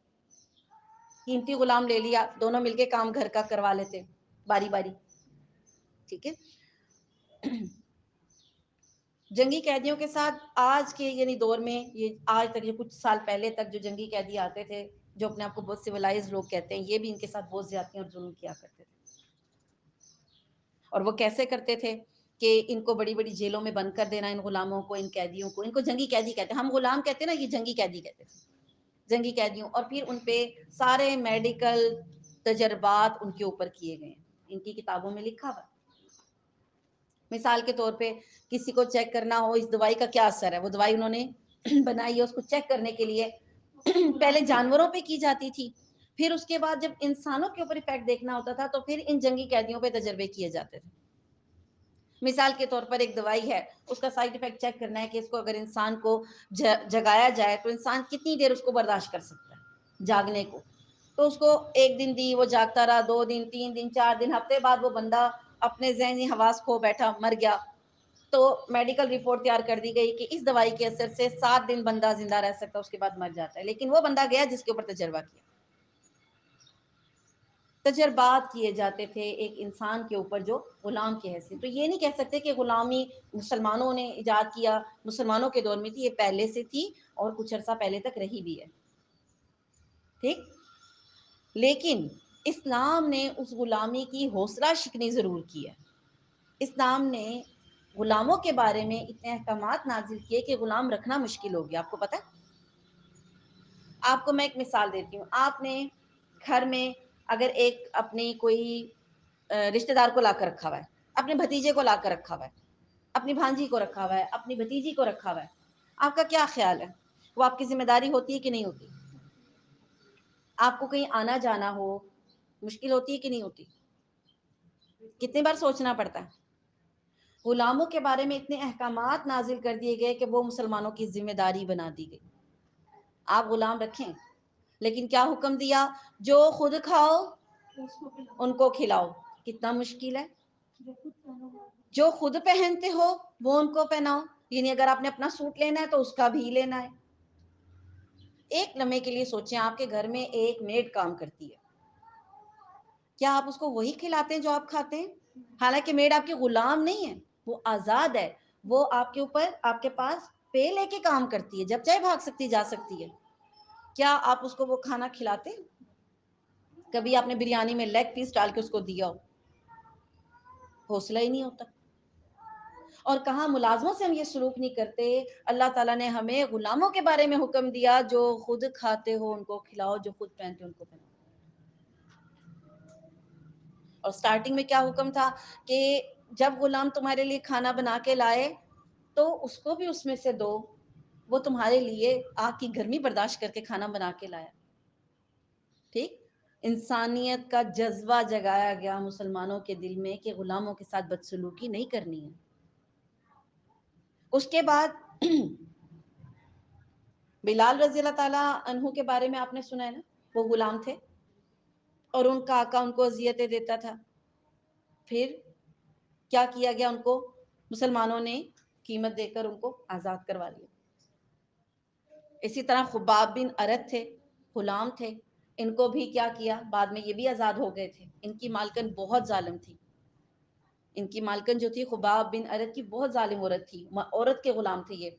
قیمتی غلام لے لیا، دونوں مل کے کام گھر کا کروا لیتے باری باری. ٹھیک ہے. جنگی قیدیوں کے ساتھ آج کے یعنی دور میں یہ آج تک، یہ کچھ سال پہلے تک جو جنگی قیدی آتے تھے جو اپنے آپ کو بہت سویلائز لوگ کہتے ہیں، یہ بھی ان کے ساتھ بہت زیادتیاں اور ظلم کیا کرتے تھے. اور وہ کیسے کرتے تھے کہ ان کو بڑی بڑی جیلوں میں بند کر دینا، ان غلاموں کو، ان قیدیوں کو. ان کو جنگی قیدی کہتے ہیں، ہم غلام کہتے ہیں نا، یہ جنگی قیدی کہتے تھے. جنگی قیدیوں. اور پھر ان پہ سارے میڈیکل تجربات ان کے اوپر کیے گئے ہیں. ان کی کتابوں میں لکھا ہوا. مثال کے طور پہ کسی کو چیک کرنا ہو اس دوائی کا کیا اثر ہے، وہ دوائی انہوں نے بنائی ہے، اس کو چیک کرنے کے لیے پہلے جانوروں پہ کی جاتی تھی. پھر اس کے بعد جب انسانوں کے اوپر افیکٹ دیکھنا ہوتا تھا تو پھر ان جنگی قیدیوں پہ تجربے کیے جاتے تھے. مثال کے طور پر ایک دوائی ہے، اس کا سائیڈ افیکٹ چیک کرنا ہے کہ اس کو اگر انسان کو جگایا جائے تو انسان کتنی دیر اس کو برداشت کر سکتا ہے جاگنے کو. تو اس کو ایک دن دی، وہ جاگتا رہا، 2 دن، 3 دن، 4 دن، ہفتے بعد وہ بندہ اپنے ذہنی حواس کھو بیٹھا، مر گیا. تو میڈیکل رپورٹ تیار کر دی گئی کہ اس دوائی کے اثر سے 7 دن بندہ زندہ رہ سکتا ہے، اس کے بعد مر جاتا ہے. لیکن وہ بندہ گیا جس کے اوپر تجربہ کیا. تجربات کیے جاتے تھے ایک انسان کے اوپر جو غلام کی حیثیت. تو یہ نہیں کہہ سکتے کہ غلامی مسلمانوں نے ایجاد کیا، مسلمانوں کے دور میں تھی، یہ پہلے سے تھی اور کچھ عرصہ پہلے تک رہی بھی ہے. ٹھیک. لیکن اسلام نے اس غلامی کی حوصلہ شکنی ضرور کی ہے. اسلام نے غلاموں کے بارے میں اتنے احکامات نازل کیے کہ غلام رکھنا مشکل ہو گیا. آپ کو پتہ ہے؟ آپ کو میں ایک مثال دیتی ہوں. آپ نے گھر میں اگر ایک اپنی کوئی رشتہ دار کو لا کر رکھا ہوا ہے، اپنے بھتیجے کو لا کر رکھا ہوا ہے، اپنی بھانجی کو رکھا ہوا ہے، اپنی بھتیجی کو رکھا ہوا ہے، آپ کا کیا خیال ہے؟ وہ آپ کی ذمہ داری ہوتی ہے کہ نہیں ہوتی؟ آپ کو کہیں آنا جانا ہو مشکل ہوتی ہے کہ نہیں ہوتی؟ کتنی بار سوچنا پڑتا ہے. غلاموں کے بارے میں اتنے احکامات نازل کر دیے گئے کہ وہ مسلمانوں کی ذمہ داری بنا دی گئی. آپ غلام رکھیں لیکن کیا حکم دیا؟ جو خود کھاؤ ان کو کھلاؤ. کتنا مشکل ہے. جو خود پہنتے ہو وہ ان کو پہناؤ. یعنی اگر آپ نے اپنا سوٹ لینا ہے تو اس کا بھی لینا ہے. ایک لمحے کے لیے سوچیں، آپ کے گھر میں ایک میڈ کام کرتی ہے، کیا آپ اس کو وہی کھلاتے ہیں جو آپ کھاتے ہیں؟ حالانکہ میڈ آپ کی غلام نہیں ہے، وہ آزاد ہے، وہ آپ کے اوپر، آپ کے پاس پے لے کے کام کرتی ہے، جب چاہے بھاگ سکتی جا سکتی ہے. کیا آپ اس کو وہ کھانا کھلاتے ہیں؟ کبھی آپ نے بریانی میں لیگ پیس ڈال کے اس کو دیا ہو؟ حوصلہ ہی نہیں ہوتا. اور کہاں ملازموں سے ہم یہ سلوک نہیں کرتے. اللہ تعالیٰ نے ہمیں غلاموں کے بارے میں حکم دیا، جو خود کھاتے ہو ان کو کھلاؤ، جو خود پہنتے ہو ان کو پہناؤ. اور سٹارٹنگ میں کیا حکم تھا کہ جب غلام تمہارے لیے کھانا بنا کے لائے تو اس کو بھی اس میں سے دو. وہ تمہارے لیے آگ کی گرمی برداشت کر کے کھانا بنا کے لایا. ٹھیک، انسانیت کا جذبہ جگایا گیا مسلمانوں کے دل میں کہ غلاموں کے ساتھ بدسلوکی نہیں کرنی ہے. اس کے بعد بلال رضی اللہ تعالیٰ عنہ کے بارے میں آپ نے سنا ہے نا، وہ غلام تھے اور ان کا آقا ان کو اذیتیں دیتا تھا. پھر کیا کیا گیا؟ ان کو مسلمانوں نے قیمت دے کر ان کو آزاد کروا لیا. اسی طرح خباب بن ارد تھے، غلام تھے، ان کو بھی کیا کیا؟ بعد میں یہ بھی آزاد ہو گئے تھے. ان کی مالکن بہت ظالم تھی. ان کی مالکن جو تھی خباب بن ارد کی بہت ظالم عورت تھی. عورت کے غلام تھے یہ،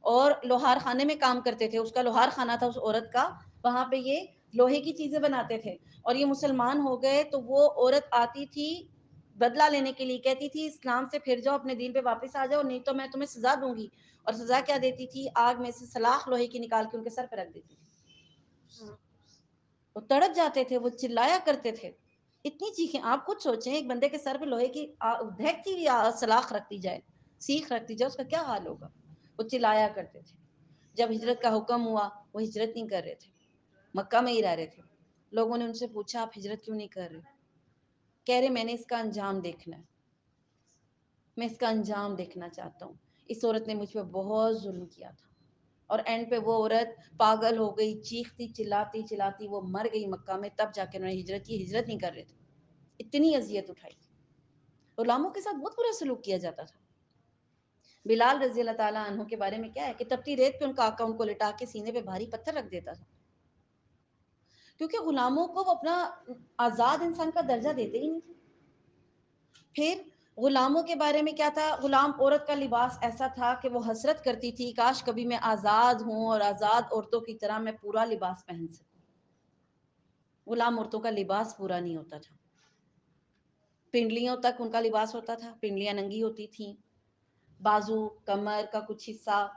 اور لوہار خانے میں کام کرتے تھے. اس کا لوہار خانہ تھا اس عورت کا، وہاں پہ یہ لوہے کی چیزیں بناتے تھے. اور یہ مسلمان ہو گئے تو وہ عورت آتی تھی بدلہ لینے کے لیے، کہتی تھی اسلام سے پھر جاؤ، اپنے دین پہ واپس آ جاؤ، نہیں تو میں تمہیں سزا دوں گی. اور سزا کیا دیتی تھی؟ آگ میں سے سلاخ لوہے کی نکال کے ان کے سر پہ رکھ دیتی تھی. وہ تڑپ جاتے تھے، وہ چلایا کرتے تھے. اتنی چیخیں آپ خود سوچیں، ایک بندے کے سر پہ لوہے کی دہکتی ہوئی سلاخ رکھتی جائے، سیخ رکھتی جائے، اس کا کیا حال ہوگا؟ وہ چلایا کرتے تھے. جب ہجرت کا حکم ہوا وہ ہجرت نہیں کر رہے تھے، مکہ میں ہی رہ رہے تھے. لوگوں نے ان سے پوچھا آپ ہجرت کیوں نہیں کر رہے؟ کہہ رہے میں نے اس کا انجام دیکھنا ہے، میں اس کا انجام دیکھنا چاہتا ہوں. اس عورت نے مجھ پہ بہت ظلم کیا تھا. اور اینڈ پہ وہ عورت پاگل ہو گئی، چیختی چلاتی چلاتی وہ مر گئی مکہ میں. تب جا کے انہوں نے ہجرت کی. ہجرت نہیں کر رہے تھے، اتنی اذیت اٹھائی تھی. غلاموں کے ساتھ بہت برا سلوک کیا جاتا تھا. بلال رضی اللہ تعالیٰ عنہ کے بارے میں کیا ہے کہ تپتی ریت پہ ان کا آقا ان کو لٹا کے سینے پہ بھاری پتھر رکھ دیتا تھا، کیونکہ غلاموں کو وہ اپنا آزاد انسان کا درجہ دیتے ہی نہیں تھے. پھر غلاموں کے بارے میں کیا تھا؟ غلام عورت کا لباس ایسا تھا کہ وہ حسرت کرتی تھی کاش کبھی میں آزاد ہوں اور آزاد عورتوں کی طرح میں پورا لباس پہن سکوں. غلام عورتوں کا لباس پورا نہیں ہوتا تھا، پنڈلیوں تک ان کا لباس ہوتا تھا، پنڈلیاں ننگی ہوتی تھیں، بازو کمر کا کچھ حصہ،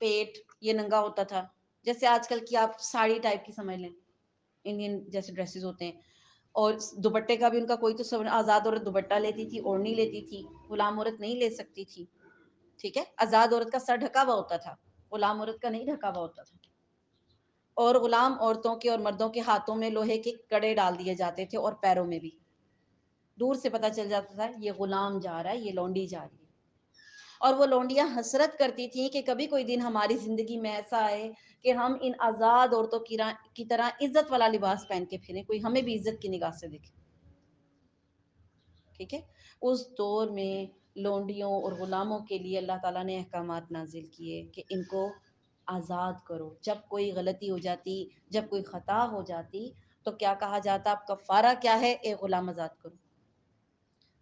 پیٹ یہ ننگا ہوتا تھا. جیسے آج کل کی آپ ساڑی ٹائپ کی سمجھ لیں، انڈین جیسے ڈریسز ہوتے ہیں. اور دوپٹے کا بھی ان کا کوئی تو آزاد عورت دوپٹہ لیتی تھی، اوڑھنی لیتی تھی، غلام عورت نہیں لے سکتی تھی. ٹھیک ہے، آزاد عورت کا سر ڈھکا ہوا ہوتا تھا، غلام عورت کا نہیں ڈھکا ہوا ہوتا تھا. اور غلام عورتوں کے اور مردوں کے ہاتھوں میں لوہے کے کڑے ڈال دیے جاتے تھے اور پیروں میں بھی. دور سے پتہ چل جاتا تھا یہ غلام جا رہا ہے، یہ لونڈی جا رہی ہے. اور وہ لونڈیاں حسرت کرتی تھیں کہ کبھی کوئی دن ہماری زندگی میں ایسا آئے کہ ہم ان آزاد عورتوں کی طرح عزت والا لباس پہن کے پھریں، کوئی ہمیں بھی عزت کی نگاہ سے دیکھے. ٹھیک ہے، اس دور میں لونڈیوں اور غلاموں کے لیے اللہ تعالیٰ نے احکامات نازل کیے کہ ان کو آزاد کرو. جب کوئی غلطی ہو جاتی، جب کوئی خطا ہو جاتی تو کیا کہا جاتا؟ اب کفارہ کیا ہے؟ ایک غلام آزاد کرو.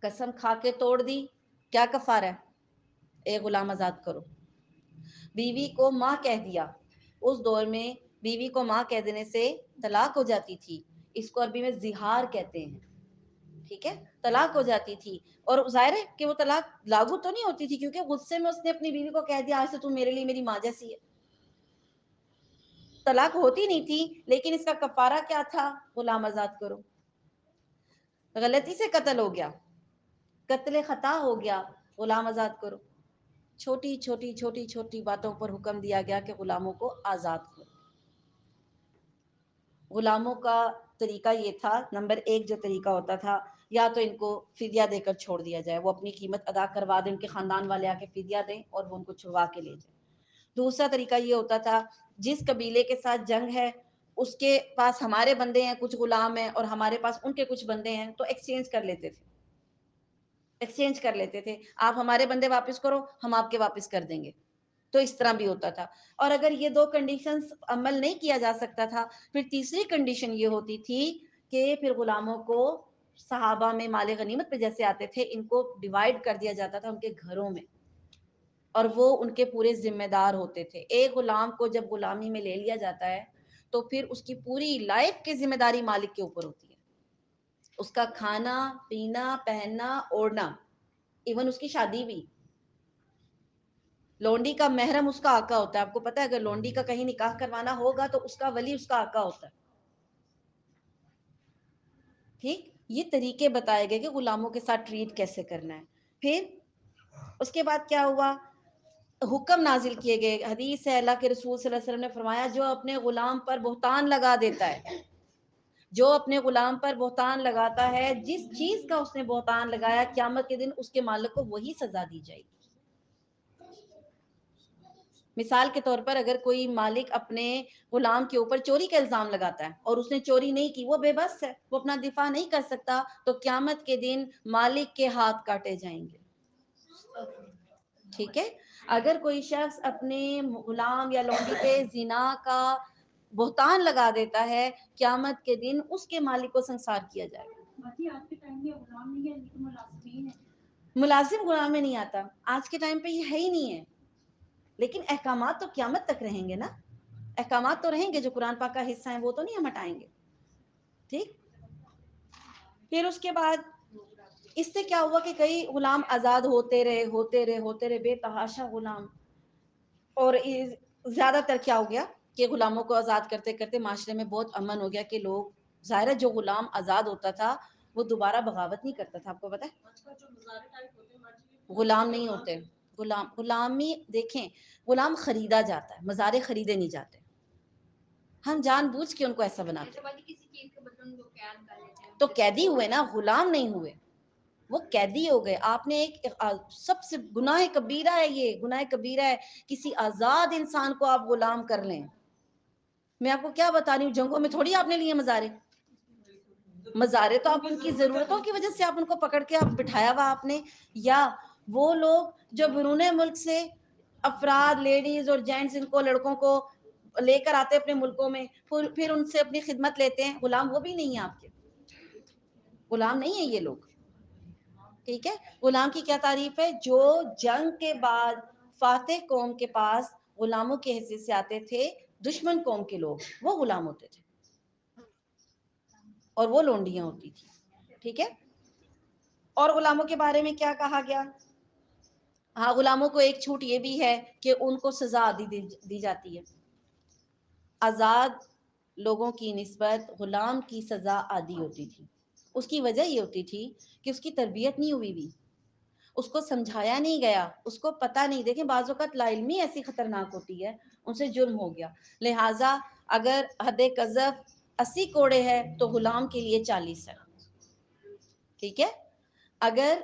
قسم کھا کے توڑ دی، کیا کفارہ ہے؟ ایک غلام آزاد کرو. بیوی کو ماں کہہ دیا، اس دور میں بیوی کو ماں کہہ دینے سے طلاق ہو جاتی تھی. اس کو عربی میں زہار کہتے ہیں. ٹھیک ہے، طلاق ہو جاتی تھی. اور ظاہر ہے کہ وہ طلاق لاگو تو نہیں ہوتی تھی، کیونکہ غصے میں اس نے اپنی بیوی کو کہہ دیا آج سے تم میرے لیے میری ماں جیسی ہے. طلاق ہوتی نہیں تھی، لیکن اس کا کفارہ کیا تھا؟ غلام آزاد کرو. غلطی سے قتل ہو گیا، قتل خطا ہو گیا، غلام آزاد کرو. چھوٹی چھوٹی چھوٹی چھوٹی باتوں پر حکم دیا گیا کہ غلاموں کو آزاد کرو. غلاموں کا طریقہ یہ تھا، نمبر ایک جو طریقہ ہوتا تھا، یا تو ان کو فدیہ دے کر چھوڑ دیا جائے، وہ اپنی قیمت ادا کروا دیں، ان کے خاندان والے آ کے فدیہ دیں اور وہ ان کو چھڑوا کے لے جائیں. دوسرا طریقہ یہ ہوتا تھا جس قبیلے کے ساتھ جنگ ہے اس کے پاس ہمارے بندے ہیں، کچھ غلام ہیں، اور ہمارے پاس ان کے کچھ بندے ہیں، تو ایکسچینج کر لیتے تھے. ایکسچینج کر لیتے تھے، آپ ہمارے بندے واپس کرو، ہم آپ کے واپس کر دیں گے. تو اس طرح بھی ہوتا تھا. اور اگر یہ دو کنڈیشنز عمل نہیں کیا جا سکتا تھا، پھر تیسری کنڈیشن یہ ہوتی تھی کہ پھر غلاموں کو صحابہ میں مال غنیمت پہ جیسے آتے تھے، ان کو ڈیوائیڈ کر دیا جاتا تھا ان کے گھروں میں، اور وہ ان کے پورے ذمہ دار ہوتے تھے. ایک غلام کو جب غلامی میں لے لیا جاتا ہے تو پھر اس کی پوری لائف کی ذمہ داری مالک کے اوپر ہوتی ہے. اس کا کھانا پینا پہننا اوڑھنا، ایون اس کی شادی بھی. لونڈی کا محرم اس کا آقا ہوتا ہے. آپ کو پتا ہے اگر لونڈی کا کہیں نکاح کروانا ہوگا تو اس کا ولی اس کا آقا ہوتا ہے. ٹھیک، یہ طریقے بتائے گئے کہ غلاموں کے ساتھ ٹریٹ کیسے کرنا ہے. پھر اس کے بعد کیا ہوا، حکم نازل کیے گئے. حدیث ہے اللہ کے رسول صلی اللہ علیہ وسلم نے فرمایا جو اپنے غلام پر بہتان لگا دیتا ہے، جو اپنے غلام پر بہتان لگاتا ہے، جس چیز کا اس نے بہتان لگایا، قیامت کے دن اس کے مالک کو وہی سزا دی جائے گی. مثال کے طور پر اگر کوئی مالک اپنے غلام کے اوپر چوری کا الزام لگاتا ہے اور اس نے چوری نہیں کی، وہ بے بس ہے، وہ اپنا دفاع نہیں کر سکتا، تو قیامت کے دن مالک کے ہاتھ کاٹے جائیں گے. ٹھیک ہے. اگر کوئی شخص اپنے غلام یا لونڈی پہ زنا کا بہتان لگا دیتا ہے، قیامت کے دن اس کے مالک کو سنسار کیا جائے گا. ملازم غلام میں نہیں آتا، آج کے ٹائم پہ یہ ہے ہی نہیں ہے، لیکن احکامات تو قیامت تک رہیں گے نا. احکامات تو رہیں گے، جو قرآن پاک کا حصہ ہیں وہ تو نہیں ہم ہٹائیں گے. ٹھیک. پھر اس کے بعد اس سے کیا ہوا کہ کئی غلام آزاد ہوتے رہے بے تحاشا غلام. اور زیادہ تر کیا ہو گیا کہ غلاموں کو آزاد کرتے کرتے معاشرے میں بہت امن ہو گیا کہ لوگ، ظاہر ہے جو غلام آزاد ہوتا تھا وہ دوبارہ بغاوت نہیں کرتا تھا. آپ کو پتا ہے غلام نہیں ہوتے. غلامی دیکھیں، غلام خریدا جاتا ہے، مزارے خریدے نہیں جاتے. ہم جان بوجھ کے ان کو ایسا بناتے تو قیدی ہوئے نا، غلام نہیں ہوئے، وہ قیدی ہو گئے. آپ نے ایک سب سے گناہ کبیرہ ہے، یہ گناہ کبیرہ ہے کسی آزاد انسان کو آپ غلام کر لیں. میں آپ کو کیا بتا رہی ہوں، جنگوں میں تھوڑی آپ نے لیے مزارے. مزارے تو آپ ان کی ضرورتوں کی وجہ سے آپ ان کو پکڑ کے آپ بٹھایا ہوا آپ نے. یا وہ لوگ جو بیرون ملک سے افراد، لیڈیز اور جینٹس، ان کو لڑکوں کو لے کر آتے اپنے ملکوں میں، پھر ان سے اپنی خدمت لیتے ہیں، غلام وہ بھی نہیں ہیں آپ کے، غلام نہیں ہیں یہ لوگ. ٹھیک ہے. غلام کی کیا تعریف ہے، جو جنگ کے بعد فاتح قوم کے پاس غلاموں کی حیثیت سے آتے تھے، دشمن قوم کے لوگ، وہ غلام ہوتے تھے اور وہ لونڈیاں ہوتی تھی. ٹھیک ہے. اور غلاموں کے بارے میں کیا کہا گیا، ہاں غلاموں کو ایک چھوٹ یہ بھی ہے کہ ان کو سزا عادی دی جاتی ہے. آزاد لوگوں کی نسبت غلام کی سزا عادی ہوتی تھی. اس کی وجہ یہ ہوتی تھی کہ اس کی تربیت نہیں ہوئی بھی، اس کو سمجھایا نہیں گیا، اس کو پتہ نہیں. دیکھیں بعض اوقات لا علمی ایسی خطرناک ہوتی ہے، ان سے جرم ہو گیا. لہٰذا اگر حد قذف 80 کوڑے ہے تو غلام کے لیے 40 ہے. ٹھیک ہے. اگر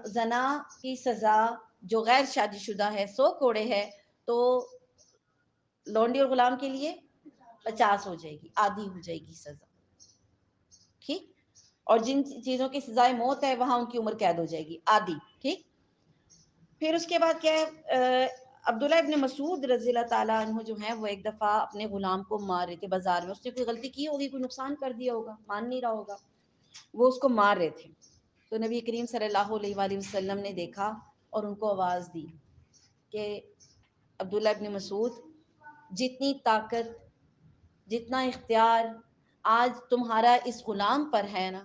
زنا کی سزا جو غیر شادی شدہ ہے 100 کوڑے ہے، تو لونڈی اور غلام کے لیے 50 ہو جائے گی، آدھی ہو جائے گی سزا. ٹھیک. اور جن چیزوں کی سزائے موت ہے وہاں ان کی عمر قید ہو جائے گی، آدھی. ٹھیک. پھر اس کے بعد کیا ہے، عبداللہ ابن مسعود رضی اللہ تعالیٰ عنہ جو ہیں وہ ایک دفعہ اپنے غلام کو مار رہے تھے بازار میں. اس نے کوئی غلطی کی ہوگی، کوئی نقصان کر دیا ہوگا، مان نہیں رہا ہوگا، وہ اس کو مار رہے تھے. تو نبی کریم صلی اللہ علیہ وآلہ وسلم نے دیکھا اور ان کو آواز دی کہ عبداللہ ابن مسعود، جتنی طاقت، جتنا اختیار آج تمہارا اس غلام پر ہے نا،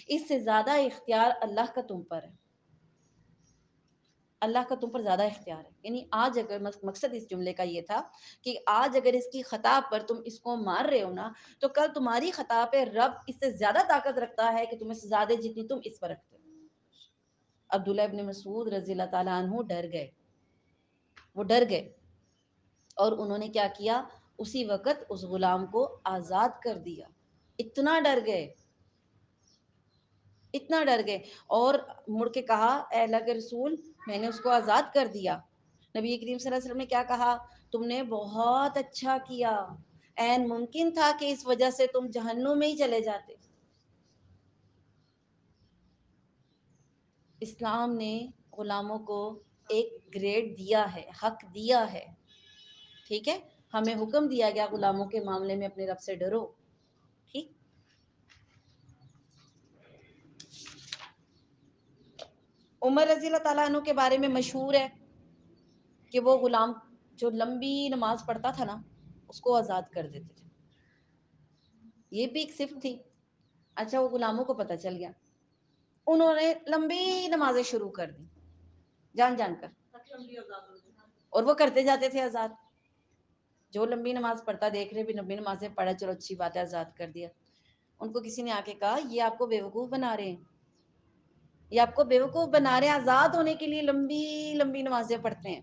اس سے زیادہ اختیار اللہ کا تم پر ہے. اللہ کا تم پر زیادہ اختیار ہے. یعنی آج اگر مقصد اس جملے کا یہ تھا کہ آج اگر اس کی خطا پر تم اس کو مار رہے ہو نا، تو کل تمہاری خطا پہ رب اس سے زیادہ طاقت رکھتا ہے کہ تمہیں سزا دے جتنی تم اس پر رکھتے ہو. عبداللہ ابن مسعود رضی اللہ تعالیٰ عنہ ڈر گئے، وہ ڈر گئے اور انہوں نے کیا کیا، اسی وقت اس غلام کو آزاد کر دیا. اتنا ڈر گئے، اتنا ڈر گئے. اور مڑ کے کہا اے اللہ کے رسول، میں نے اس کو آزاد کر دیا. نبی کریم صلی اللہ علیہ وسلم نے کیا کہا، تم نے بہت اچھا کیا، عین ممکن تھا کہ اس وجہ سے تم جہنم میں ہی چلے جاتے. اسلام نے غلاموں کو ایک گریڈ دیا ہے، حق دیا ہے. ٹھیک ہے. ہمیں حکم دیا گیا غلاموں کے معاملے میں اپنے رب سے ڈرو. ٹھیک. عمر رضی اللہ تعالیٰ عنہ کے بارے میں مشہور ہے کہ وہ غلام جو لمبی نماز پڑھتا تھا نا، اس کو آزاد کر دیتے تھے. یہ بھی ایک صفت تھی. اچھا وہ غلاموں کو پتہ چل گیا، انہوں نے لمبی نمازیں شروع کر دی جان جان کر. اور وہ کرتے جاتے تھے آزاد. جو لمبی نماز پڑھتا دیکھ رہے بھی لمبی نمازیں پڑھا، چلو اچھی بات ہے آزاد کر دیا. ان کو کسی نے آ کے کہا یہ آپ کو بیوقوف بنا رہے ہیں، یہ آپ کو بیوقوف بنا رہے ہیں، آزاد ہونے کے لیے لمبی لمبی نمازیں پڑھتے ہیں.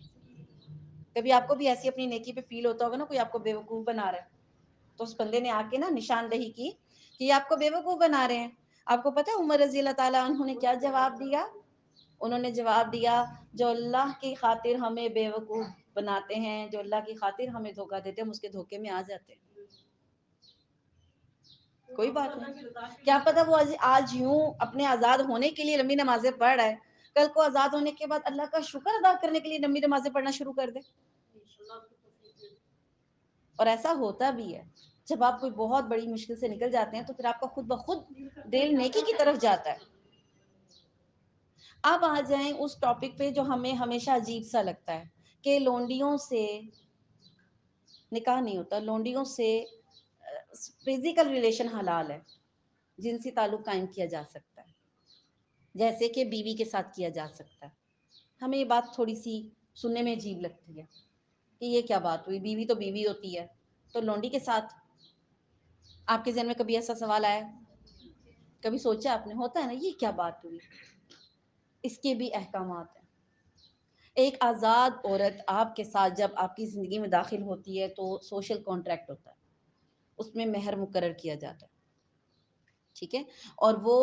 کبھی آپ کو بھی ایسی اپنی نیکی پہ فیل ہوتا ہوگا نا، کوئی آپ کو بیوقوف بنا رہا ہے، تو اس بندے نے آ کے نا نشاندہی کی کہ یہ آپ کو بیوقوف بنا رہے ہیں. آپ کو پتہ ہے عمر رضی اللہ تعالیٰ عنہ نے کیا جواب دیا؟ انہوں نے جواب دیا جو اللہ کی خاطر ہمیں بیوقوف بناتے ہیں، جو اللہ کی خاطر ہمیں دھوکہ دیتے ہیں، ہم اس کے دھوکے میں آ جاتے ہیں. کوئی بات نہیں، کیا پتہ وہ آج یوں اپنے آزاد ہونے کے لیے لمبی نمازیں پڑھ رہا ہے، کل کو آزاد ہونے کے بعد اللہ کا شکر ادا کرنے کے لیے لمبی نمازیں پڑھنا شروع کر دے. اور ایسا ہوتا بھی ہے. جب آپ کوئی بہت بڑی مشکل سے نکل جاتے ہیں تو پھر آپ کا خود بخود دل نیکی کی طرف جاتا ہے. اب آ جائیں اس ٹاپک پہ جو ہمیں ہمیشہ عجیب سا لگتا ہے کہ لونڈیوں سے نکاح نہیں ہوتا، لونڈیوں سے فزیکل ریلیشن حلال ہے، جنسی تعلق قائم کیا جا سکتا ہے، جیسے کہ بیوی کے ساتھ کیا جا سکتا ہے. ہمیں یہ بات تھوڑی سی سننے میں عجیب لگتی ہے کہ یہ کیا بات ہوئی، بیوی تو بیوی ہوتی ہے تو لونڈی کے ساتھ. آپ کے ذہن میں کبھی ایسا سوال آیا؟ کبھی سوچا آپ نے؟ ہوتا ہے نا یہ کیا بات ہوئی. اس کے بھی احکامات ہیں. ایک آزاد عورت آپ کے ساتھ جب آپ کی زندگی میں داخل ہوتی ہے تو سوشل کانٹریکٹ ہوتا ہے، اس میں مہر مقرر کیا جاتا ہے، ٹھیک ہے. اور وہ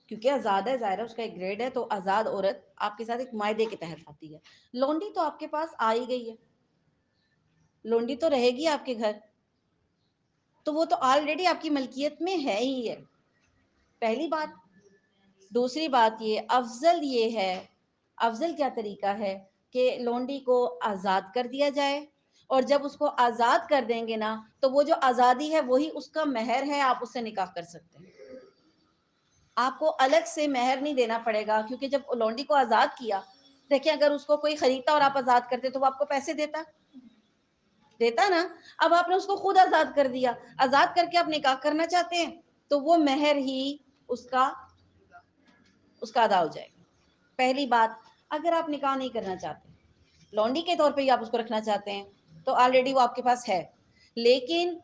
کیونکہ آزاد ہے، ظاہر ہے اس کا ایک گریڈ ہے، تو آزاد عورت آپ کے ساتھ ایک معاہدے کے تحت آتی ہے. لونڈی تو آپ کے پاس آ ہی گئی ہے، لونڈی تو رہے گی آپ کے گھر، تو وہ تو آلریڈی آپ کی ملکیت میں ہے ہی ہے، پہلی بات. دوسری بات یہ ہے افضل کیا طریقہ ہے کہ لونڈی کو آزاد کر دیا جائے، اور جب اس کو آزاد کر دیں گے نا تو وہ جو آزادی ہے وہی اس کا مہر ہے، آپ اس سے نکاح کر سکتے ہیں. آپ کو الگ سے مہر نہیں دینا پڑے گا، کیونکہ جب لونڈی کو آزاد کیا، دیکھیں اگر اس کو کوئی خریدتا اور آپ آزاد کرتے تو وہ آپ کو پیسے دیتا نا. اب آپ نے اس کو خود آزاد کر دیا، آزاد کر کے آپ نکاح کرنا چاہتے ہیں تو وہ مہر ہی اس کا ادا ہو جائے گا. پہلی بات، اگر آپ نکاح نہیں کرنا چاہتے، لونڈی کے طور پہ ہی آپ اس کو رکھنا چاہتے ہیں، تو آلریڈی وہ آپ کے پاس ہے. لیکن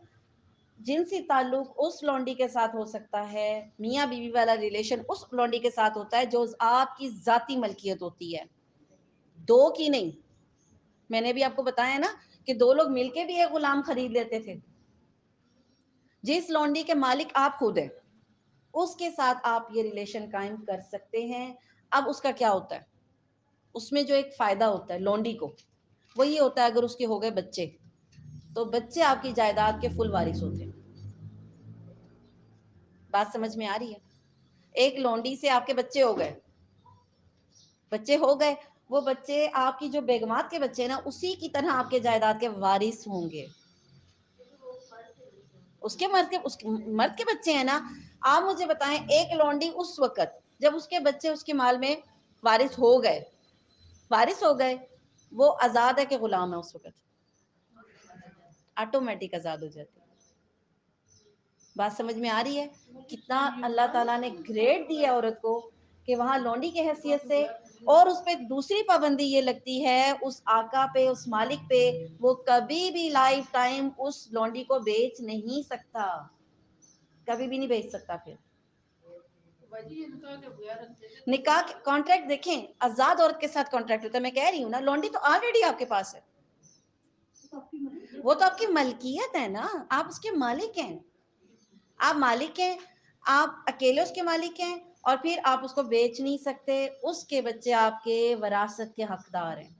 جنسی تعلق اس لونڈی کے ساتھ ہو سکتا ہے، میاں بیوی والا ریلیشن اس لونڈی کے ساتھ ہوتا ہے جو آپ کی ذاتی ملکیت ہوتی ہے، دو کی نہیں. میں نے بھی آپ کو بتایا نا کہ دو لوگ مل کے بھی ایک غلام خرید لیتے تھے. جس لونڈی کے مالک آپ خود ہیں اس کے ساتھ آپ یہ ریلیشن قائم کر سکتے ہیں. اب اس کا کیا ہوتا ہے، اس میں جو ایک فائدہ ہوتا ہے لونڈی کو، وہ یہ ہوتا ہے اگر اس کے ہو گئے بچے تو بچے آپ کی جائیداد کے فل وارث ہوتے ہیں. بات سمجھ میں آ رہی ہے؟ ایک لونڈی سے آپ کے بچے ہو گئے، وہ بچے آپ کی جو بیگمات کے بچے ہیں نا اسی کی طرح آپ کے جائیداد کے وارث ہوں گے. اس مرد کے بچے ہیں نا. آپ مجھے بتائیں ایک لونڈی اس وقت جب اس کے بچے اس کے مال میں وارث ہو گئے وہ آزاد ہے کہ غلام ہے؟ اس وقت آٹومیٹک آزاد ہو جاتی ہے. بات سمجھ میں آ رہی ہے کتنا اللہ تعالیٰ نے گریڈ دیا عورت کو کہ وہاں لونڈی کی حیثیت سے. اور اس پہ دوسری پابندی یہ لگتی ہے اس آقا پہ، اس مالک پہ، وہ کبھی بھی لائف ٹائم اس لونڈی کو بیچ نہیں سکتا، کبھی بھی نہیں بیچ سکتا. پھر نکاح کانٹریکٹ دیکھیں آزاد عورت کے ساتھ کانٹریکٹ ہوتا ہے. میں کہہ رہی ہوں نا لونڈی تو آلریڈی آپ کے پاس ہے، وہ تو آپ کی ملکیت ہے نا، آپ اس کے مالک ہیں. آپ مالک ہیں، آپ اکیلے اس کے مالک ہیں، اور پھر آپ اس کو بیچ نہیں سکتے. اس کے بچے آپ کے وراثت کے حقدار ہیں.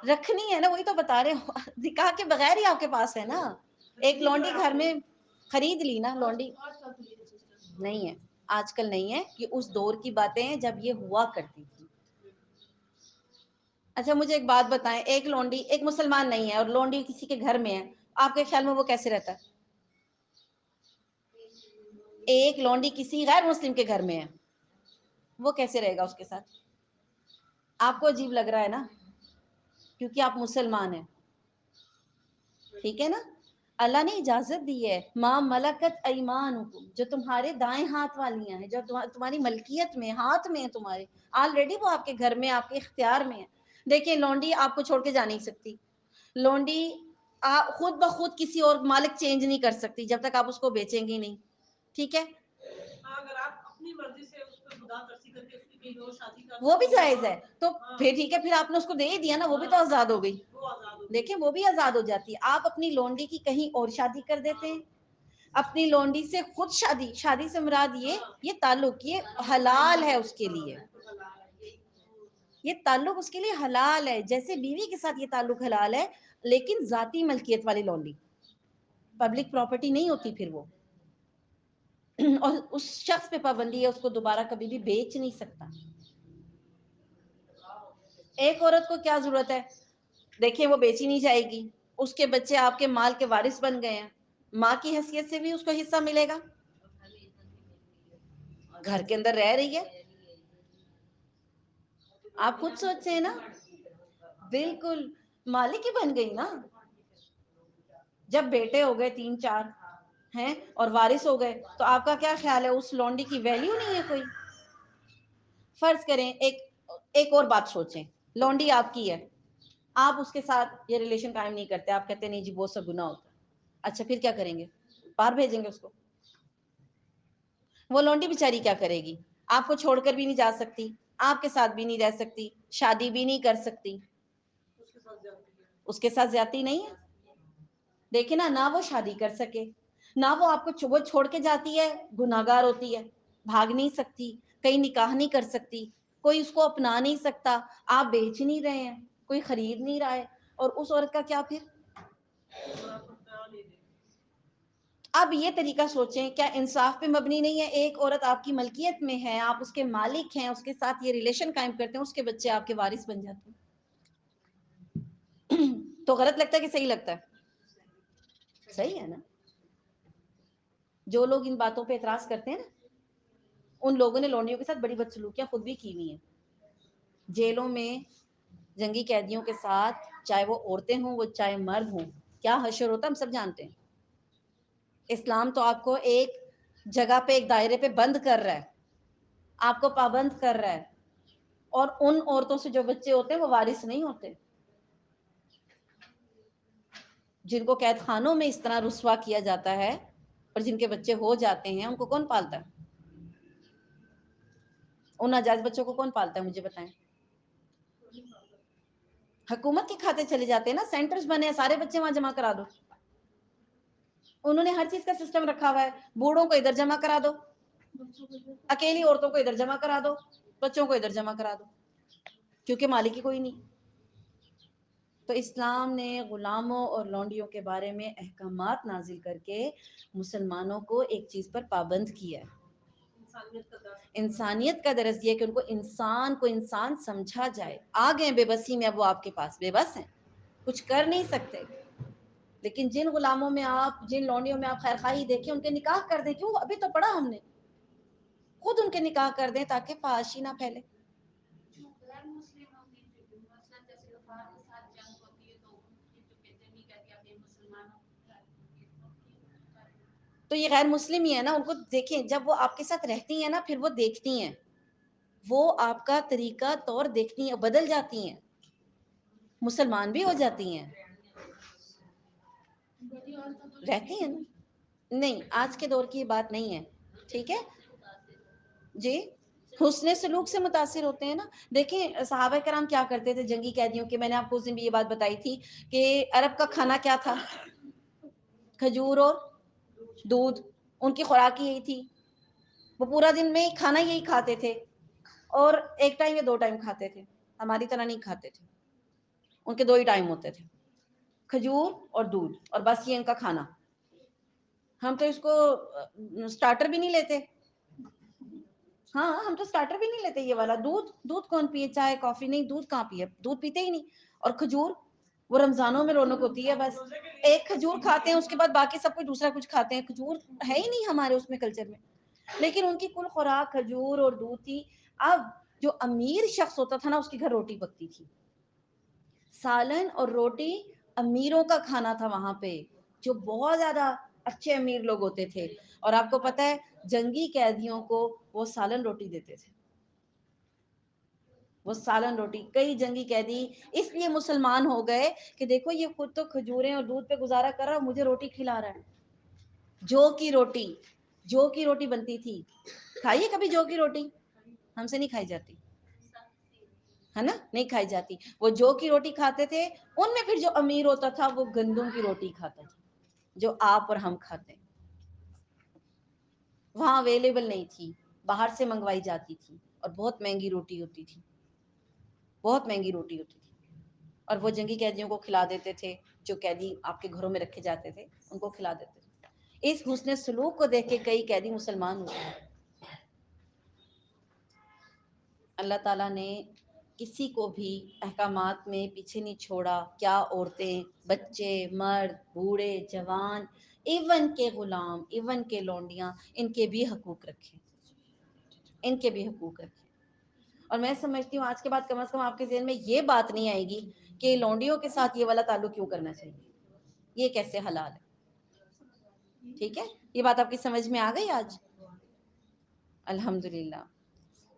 رکھنی ہے نا، وہی تو بتا رہے ہو، نکاح کے بغیر ہی آپ کے پاس ہے نا. ایک لونڈی گھر میں خرید لی نا، لونڈی نہیں ہے آج کل، نہیں ہے، یہ اس دور کی باتیں ہیں جب یہ ہوا کرتی تھی. اچھا مجھے ایک بات بتائیں، ایک لونڈی ایک مسلمان نہیں ہے اور لونڈی کسی کے گھر میں ہے، آپ کے خیال میں وہ کیسے رہتا ہے؟ ایک لونڈی کسی غیر مسلم کے گھر میں ہے، وہ کیسے رہے گا اس کے ساتھ؟ آپ کو عجیب لگ رہا ہے نا کیونکہ آپ مسلمان ہیں، ٹھیک ہے نا. اللہ نے اجازت دی ہے، ما ملکت ایمانکم، جو تمہارے دائیں ہاتھ والیاں ہیں، جو تمہاری ملکیت میں ہاتھ میں ہے تمہارے، آلریڈی وہ آپ کے گھر میں آپ کے اختیار میں ہے. دیکھیں لونڈی آپ کو چھوڑ کے جا نہیں سکتی، لونڈی خود بخود کسی اور مالک چینج نہیں کر سکتی جب تک آپ اس کو بیچیں گی نہیں، ٹھیک ہے؟ اگر آپ اپنی مرضی سے اس کو خدا ترسی کر کے اس کی کہیں اور شادی کر وہ بھی جائز ہے، تو پھر ٹھیک ہے، پھر آپ نے اس کو دے ہی دیا نا، وہ بھی تو آزاد ہو گئی، دیکھیں وہ بھی آزاد ہو جاتی ہے۔ آپ اپنی لونڈی کی کہیں اور شادی کر دیتے ہیں، اپنی لونڈی سے خود شادی سے مراد یہ تعلق یہ حلال ہے اس کے لیے، یہ تعلق اس کے لیے حلال ہے، جیسے بیوی کے ساتھ یہ تعلق حلال ہے، لیکن ذاتی ملکیت والی لونڈی، پبلک پراپرٹی نہیں ہوتی پھر وہ، اور اس شخص پہ پابندی ہے، اس کو دوبارہ کبھی بھی بیچ نہیں سکتا۔ ایک عورت کو کیا ضرورت ہے، دیکھیں وہ بیچی نہیں جائے گی، اس کے بچے آپ کے مال کے وارث بن گئے ہیں، ماں کی حیثیت سے بھی اس کو حصہ ملے گا، گھر کے اندر رہ رہی ہے، آپ خود سوچتے ہیں نا، بالکل مالک ہی بن گئی نا۔ جب بیٹے ہو گئے 3 4 ہیں اور وارث ہو گئے تو آپ کا کیا خیال ہے، اس لونڈی کی ویلیو نہیں ہے کوئی؟ فرض کریں ایک اور بات سوچیں، لونڈی آپ کی ہے، آپ اس کے ساتھ یہ ریلیشن قائم نہیں کرتے، آپ کہتے ہیں نہیں جی بہت سا گناہ ہوتا ہے، اچھا پھر کیا کریں گے؟ باہر بھیجیں گے اس کو؟ وہ لونڈی بیچاری کیا کرے گی؟ آپ کو چھوڑ کر بھی نہیں جا سکتی، آپ کے ساتھ بھی نہیں رہ سکتی، شادی بھی نہیں کر سکتی، اس کے ساتھ زیادتی نہیں ہے، دیکھیں نا، نہ وہ شادی کر سکے، نہ وہ آپ کو وہ چھوڑ کے جاتی ہے، گناہگار ہوتی ہے، بھاگ نہیں سکتی، کہیں نکاح نہیں کر سکتی، کوئی اس کو اپنا نہیں سکتا، آپ بیچ نہیں رہے ہیں، کوئی خرید نہیں رہا ہے، اور اس عورت کا کیا پھر؟ اب یہ طریقہ سوچیں، کیا انصاف پہ مبنی نہیں ہے؟ ایک عورت آپ کی ملکیت میں ہے، آپ اس کے مالک ہیں، اس کے ساتھ یہ ریلیشن قائم کرتے ہیں، اس کے بچے آپ کے وارث بن جاتے ہیں، تو غلط لگتا ہے کہ صحیح لگتا ہے؟ صحیح ہے نا؟ جو لوگ ان باتوں پہ اعتراض کرتے ہیں نا، ان لوگوں نے لونڈیوں کے ساتھ بڑی بدسلوکیاں خود بھی کی ہوئی ہیں، جیلوں میں جنگی قیدیوں کے ساتھ، چاہے وہ عورتیں ہوں وہ چاہے مرد ہوں، کیا حشر ہوتا ہم سب جانتے ہیں۔ اسلام تو آپ کو ایک جگہ پہ ایک دائرے پہ بند کر رہا ہے، آپ کو پابند کر رہا ہے، اور ان عورتوں سے جو بچے ہوتے ہیں وہ وارث نہیں ہوتے، جن کو قید خانوں میں اس طرح رسوا کیا جاتا ہے اور جن کے بچے ہو جاتے ہیں، ان کو کون پالتا ہے؟ ان ناجائز بچوں کو کون پالتا ہے؟ مجھے بتائیں۔ حکومت کے کھاتے چلے جاتے ہیں نا، سینٹرز بنے ہیں، سارے بچے وہاں جمع کرا دو، انہوں نے ہر چیز کا سسٹم رکھا ہوا ہے، بوڑھوں کو ادھر جمع کرا دو، اکیلی عورتوں کو ادھر جمع کرا دو، بچوں کو ادھر جمع کرا دو، کیونکہ مالک ہی کوئی نہیں۔ تو اسلام نے غلاموں اور لونڈیوں کے بارے میں احکامات نازل کر کے مسلمانوں کو ایک چیز پر پابند کیا ہے، انسانیت کا درس دیا کہ ان کو انسان سمجھا جائے۔ آ گئے بے بسی میں، اب وہ آپ کے پاس بے بس ہیں، کچھ کر نہیں سکتے، لیکن جن غلاموں میں آپ، جن لونڈیوں میں آپ خیر خواہی دیکھیں، ان کے نکاح کر دیں، کیوں؟ ابھی تو پڑھا ہم نے، خود ان کے نکاح کر دیں تاکہ فحاشی نہ پھیلے۔ تو یہ غیر مسلم ہی ہے نا، ان کو دیکھیں، جب وہ آپ کے ساتھ رہتی ہیں نا، پھر وہ دیکھتی ہیں، وہ آپ کا طریقہ طور دیکھتی ہیں، بدل جاتی ہیں، مسلمان بھی ہو جاتی ہیں، رہتی ہیں نا۔ نہیں، آج کے دور کی یہ بات نہیں ہے، ٹھیک ہے جی، حسن سلوک سے متاثر ہوتے ہیں نا۔ دیکھیں صحابہ کرام کیا کرتے تھے جنگی قیدیوں کے، میں نے آپ کو اس دن بھی یہ بات بتائی تھی کہ عرب کا کھانا کیا تھا؟ کھجور اور دودھ، ان کی خوراک یہی تھی، وہ پورا دن میں کھانا یہی کھاتے تھے، اور ایک ٹائم یا 2 ٹائم کھاتے تھے، ہماری طرح نہیں کھاتے تھے، ان کے 2 ہی ٹائم ہوتے تھے، کھجور اور دودھ، اور بس یہ ان کا کھانا۔ ہم تو اس کو سٹارٹر بھی نہیں لیتے، ہاں ہم تو سٹارٹر بھی نہیں لیتے، یہ والا دودھ کون پیے؟ چائے کافی نہیں، دودھ کہاں پیے؟ دودھ پیتے ہی نہیں۔ اور کھجور، وہ رمضانوں میں رونق ہوتی ہے، بس ایک کھجور کھاتے ہیں، اس کے بعد باقی سب کچھ دوسرا کچھ کھاتے ہیں، کھجور ہے ہی نہیں ہمارے اس میں کلچر میں، لیکن ان کی کل خوراک کھجور اور دودھ تھی۔ اب جو امیر شخص ہوتا تھا نا، اس کے گھر روٹی پکتی تھی، سالن اور روٹی امیروں کا کھانا تھا وہاں پہ، جو بہت زیادہ اچھے امیر لوگ ہوتے تھے، اور آپ کو پتہ ہے جنگی قیدیوں کو وہ سالن روٹی دیتے تھے، وہ سالن روٹی، کئی جنگی قیدی اس لیے مسلمان ہو گئے کہ دیکھو یہ خود تو کھجوریں اور دودھ پہ گزارا کر رہا ہے، مجھے روٹی کھلا رہا ہے۔ جو کی روٹی، جو کی روٹی بنتی تھی، کھائیے کبھی جو کی روٹی؟ ہم سے نہیں کھائی جاتی ہے نا، نہیں کھائی جاتی۔ وہ جو کی روٹی کھاتے تھے، ان میں پھر جو امیر ہوتا تھا وہ گندم کی روٹی کھاتا تھا، جو آپ اور ہم کھاتے ہیں۔ وہاں اویلیبل نہیں تھی، باہر سے منگوائی جاتی تھی، اور بہت مہنگی روٹی ہوتی تھی، بہت مہنگی روٹی ہوتی تھی، اور وہ جنگی قیدیوں کو کھلا دیتے تھے، جو قیدی آپ کے گھروں میں رکھے جاتے تھے ان کو کھلا دیتے تھے۔ اس حسن سلوک کو دیکھ کے کئی قیدی مسلمان ہوئے۔ اللہ تعالیٰ نے کسی کو بھی احکامات میں پیچھے نہیں چھوڑا، کیا عورتیں، بچے، مرد، بوڑھے، جوان، ایون کے غلام، ایون کے لونڈیاں، ان کے بھی حقوق رکھے، ان کے بھی حقوق رکھے۔ اور میں سمجھتی ہوں آج کے بعد کم از کم آپ کے ذہن میں یہ بات نہیں آئے گی کہ لونڈیوں کے ساتھ یہ والا تعلق کیوں کرنا چاہیے، یہ کیسے حلال ہے۔ ٹھیک ہے، یہ بات آپ کی سمجھ میں آ گئی آج؟ الحمدللہ۔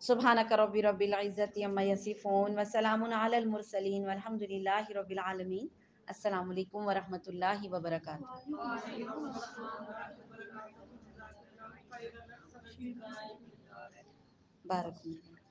سبحانک ربی رب العزت عما یصفون وسلام علی المرسلین والحمد للہ رب العالمین۔ السلام علیکم ورحمۃ اللہ وبرکاتہ۔ بارک اللہ۔